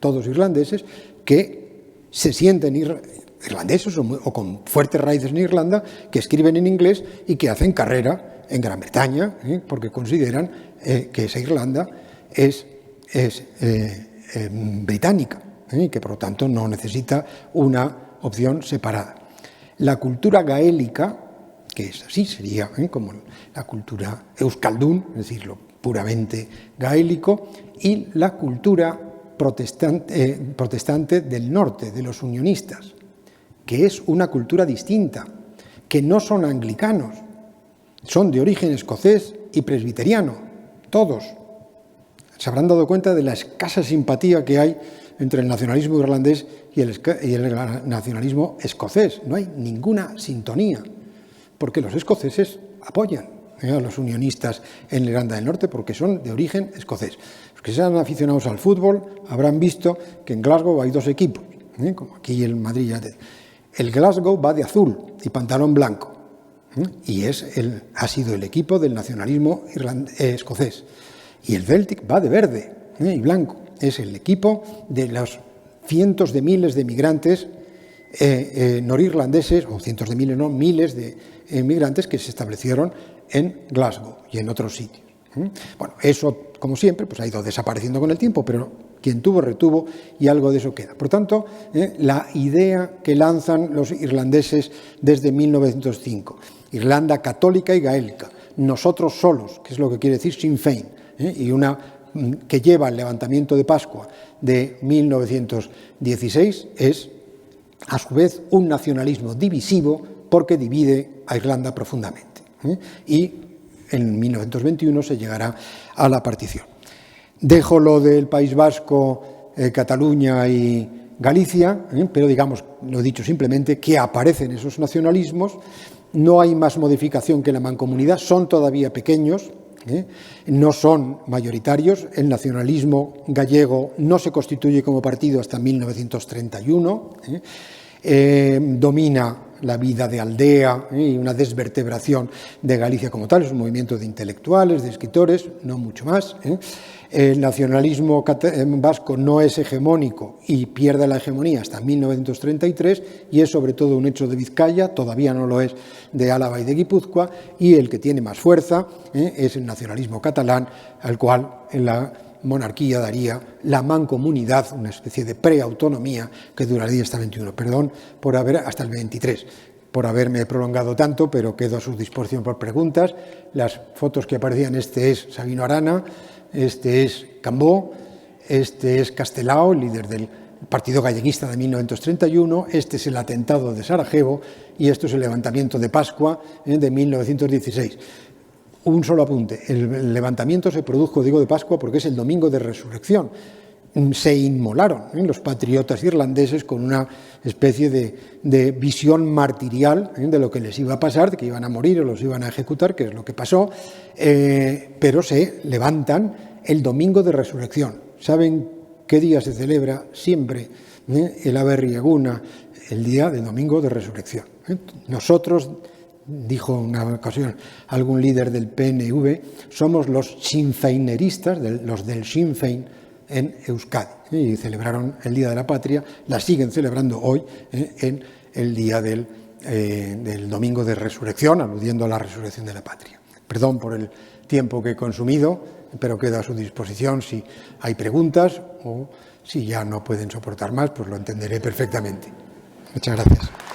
todos irlandeses, que se sienten irlandeses o con fuertes raíces en Irlanda, que escriben en inglés y que hacen carrera en Gran Bretaña, porque consideran que esa Irlanda es británica, y que por lo tanto no necesita una opción separada. La cultura gaélica, que es así, sería como la cultura euskaldún, es decir, lo puramente gaélico, y la cultura protestante del norte, de los unionistas, que es una cultura distinta, que no son anglicanos, son de origen escocés y presbiteriano, todos. Se habrán dado cuenta de la escasa simpatía que hay entre el nacionalismo irlandés y el nacionalismo escocés. No hay ninguna sintonía, porque los escoceses apoyan a los unionistas en Irlanda del Norte porque son de origen escocés. Los que sean aficionados al fútbol habrán visto que en Glasgow hay 2 equipos, como aquí el Madrid. El Glasgow va de azul y pantalón blanco, y ha sido el equipo del nacionalismo escocés. Y el Celtic va de verde y blanco. Es el equipo de los cientos de miles de migrantes norirlandeses, o cientos de miles, no, miles de migrantes que se establecieron en Glasgow y en otros sitios. Bueno, eso, como siempre, pues ha ido desapareciendo con el tiempo, pero quien tuvo, retuvo, y algo de eso queda. Por tanto, la idea que lanzan los irlandeses desde 1905, Irlanda católica y gaélica, nosotros solos, que es lo que quiere decir Sinn Féin, y una que lleva el levantamiento de Pascua de 1916, es a su vez un nacionalismo divisivo porque divide a Irlanda profundamente. Y en 1921 se llegará a la partición. Dejo lo del País Vasco, Cataluña y Galicia, pero digamos, lo he dicho simplemente, que aparecen esos nacionalismos, no hay más modificación que la mancomunidad, son todavía pequeños, no son mayoritarios. El nacionalismo gallego no se constituye como partido hasta 1931, domina la vida de aldea y una desvertebración de Galicia como tal, es un movimiento de intelectuales, de escritores, no mucho más. El nacionalismo vasco no es hegemónico y pierde la hegemonía hasta 1933 y es sobre todo un hecho de Vizcaya, todavía no lo es de Álava y de Guipúzcoa, y el que tiene más fuerza es el nacionalismo catalán, al cual la monarquía daría la mancomunidad, una especie de preautonomía que duraría hasta el 21. Perdón por hasta el 23. Por haberme prolongado tanto, pero quedo a su disposición por preguntas. Las fotos que aparecían, este es Sabino Arana, este es Cambó, este es Castelao, el líder del Partido Galleguista de 1931, este es el atentado de Sarajevo y esto es el levantamiento de Pascua de 1916. Un solo apunte, el levantamiento se produjo, digo, de Pascua porque es el domingo de resurrección. Se inmolaron los patriotas irlandeses con una especie de visión martirial de lo que les iba a pasar, de que iban a morir o los iban a ejecutar, que es lo que pasó, pero se levantan el domingo de resurrección. ¿Saben qué día se celebra siempre el Aberri Eguna? El día del domingo de resurrección. Nosotros, dijo en una ocasión algún líder del PNV, somos los sinnfeineristas, los del Sinn Féin en Euskadi, y celebraron el Día de la Patria, la siguen celebrando hoy en el Día del del domingo de resurrección, aludiendo a la resurrección de la patria. Perdón por el tiempo que he consumido, pero quedo a su disposición si hay preguntas o si ya no pueden soportar más, pues lo entenderé perfectamente. Muchas gracias.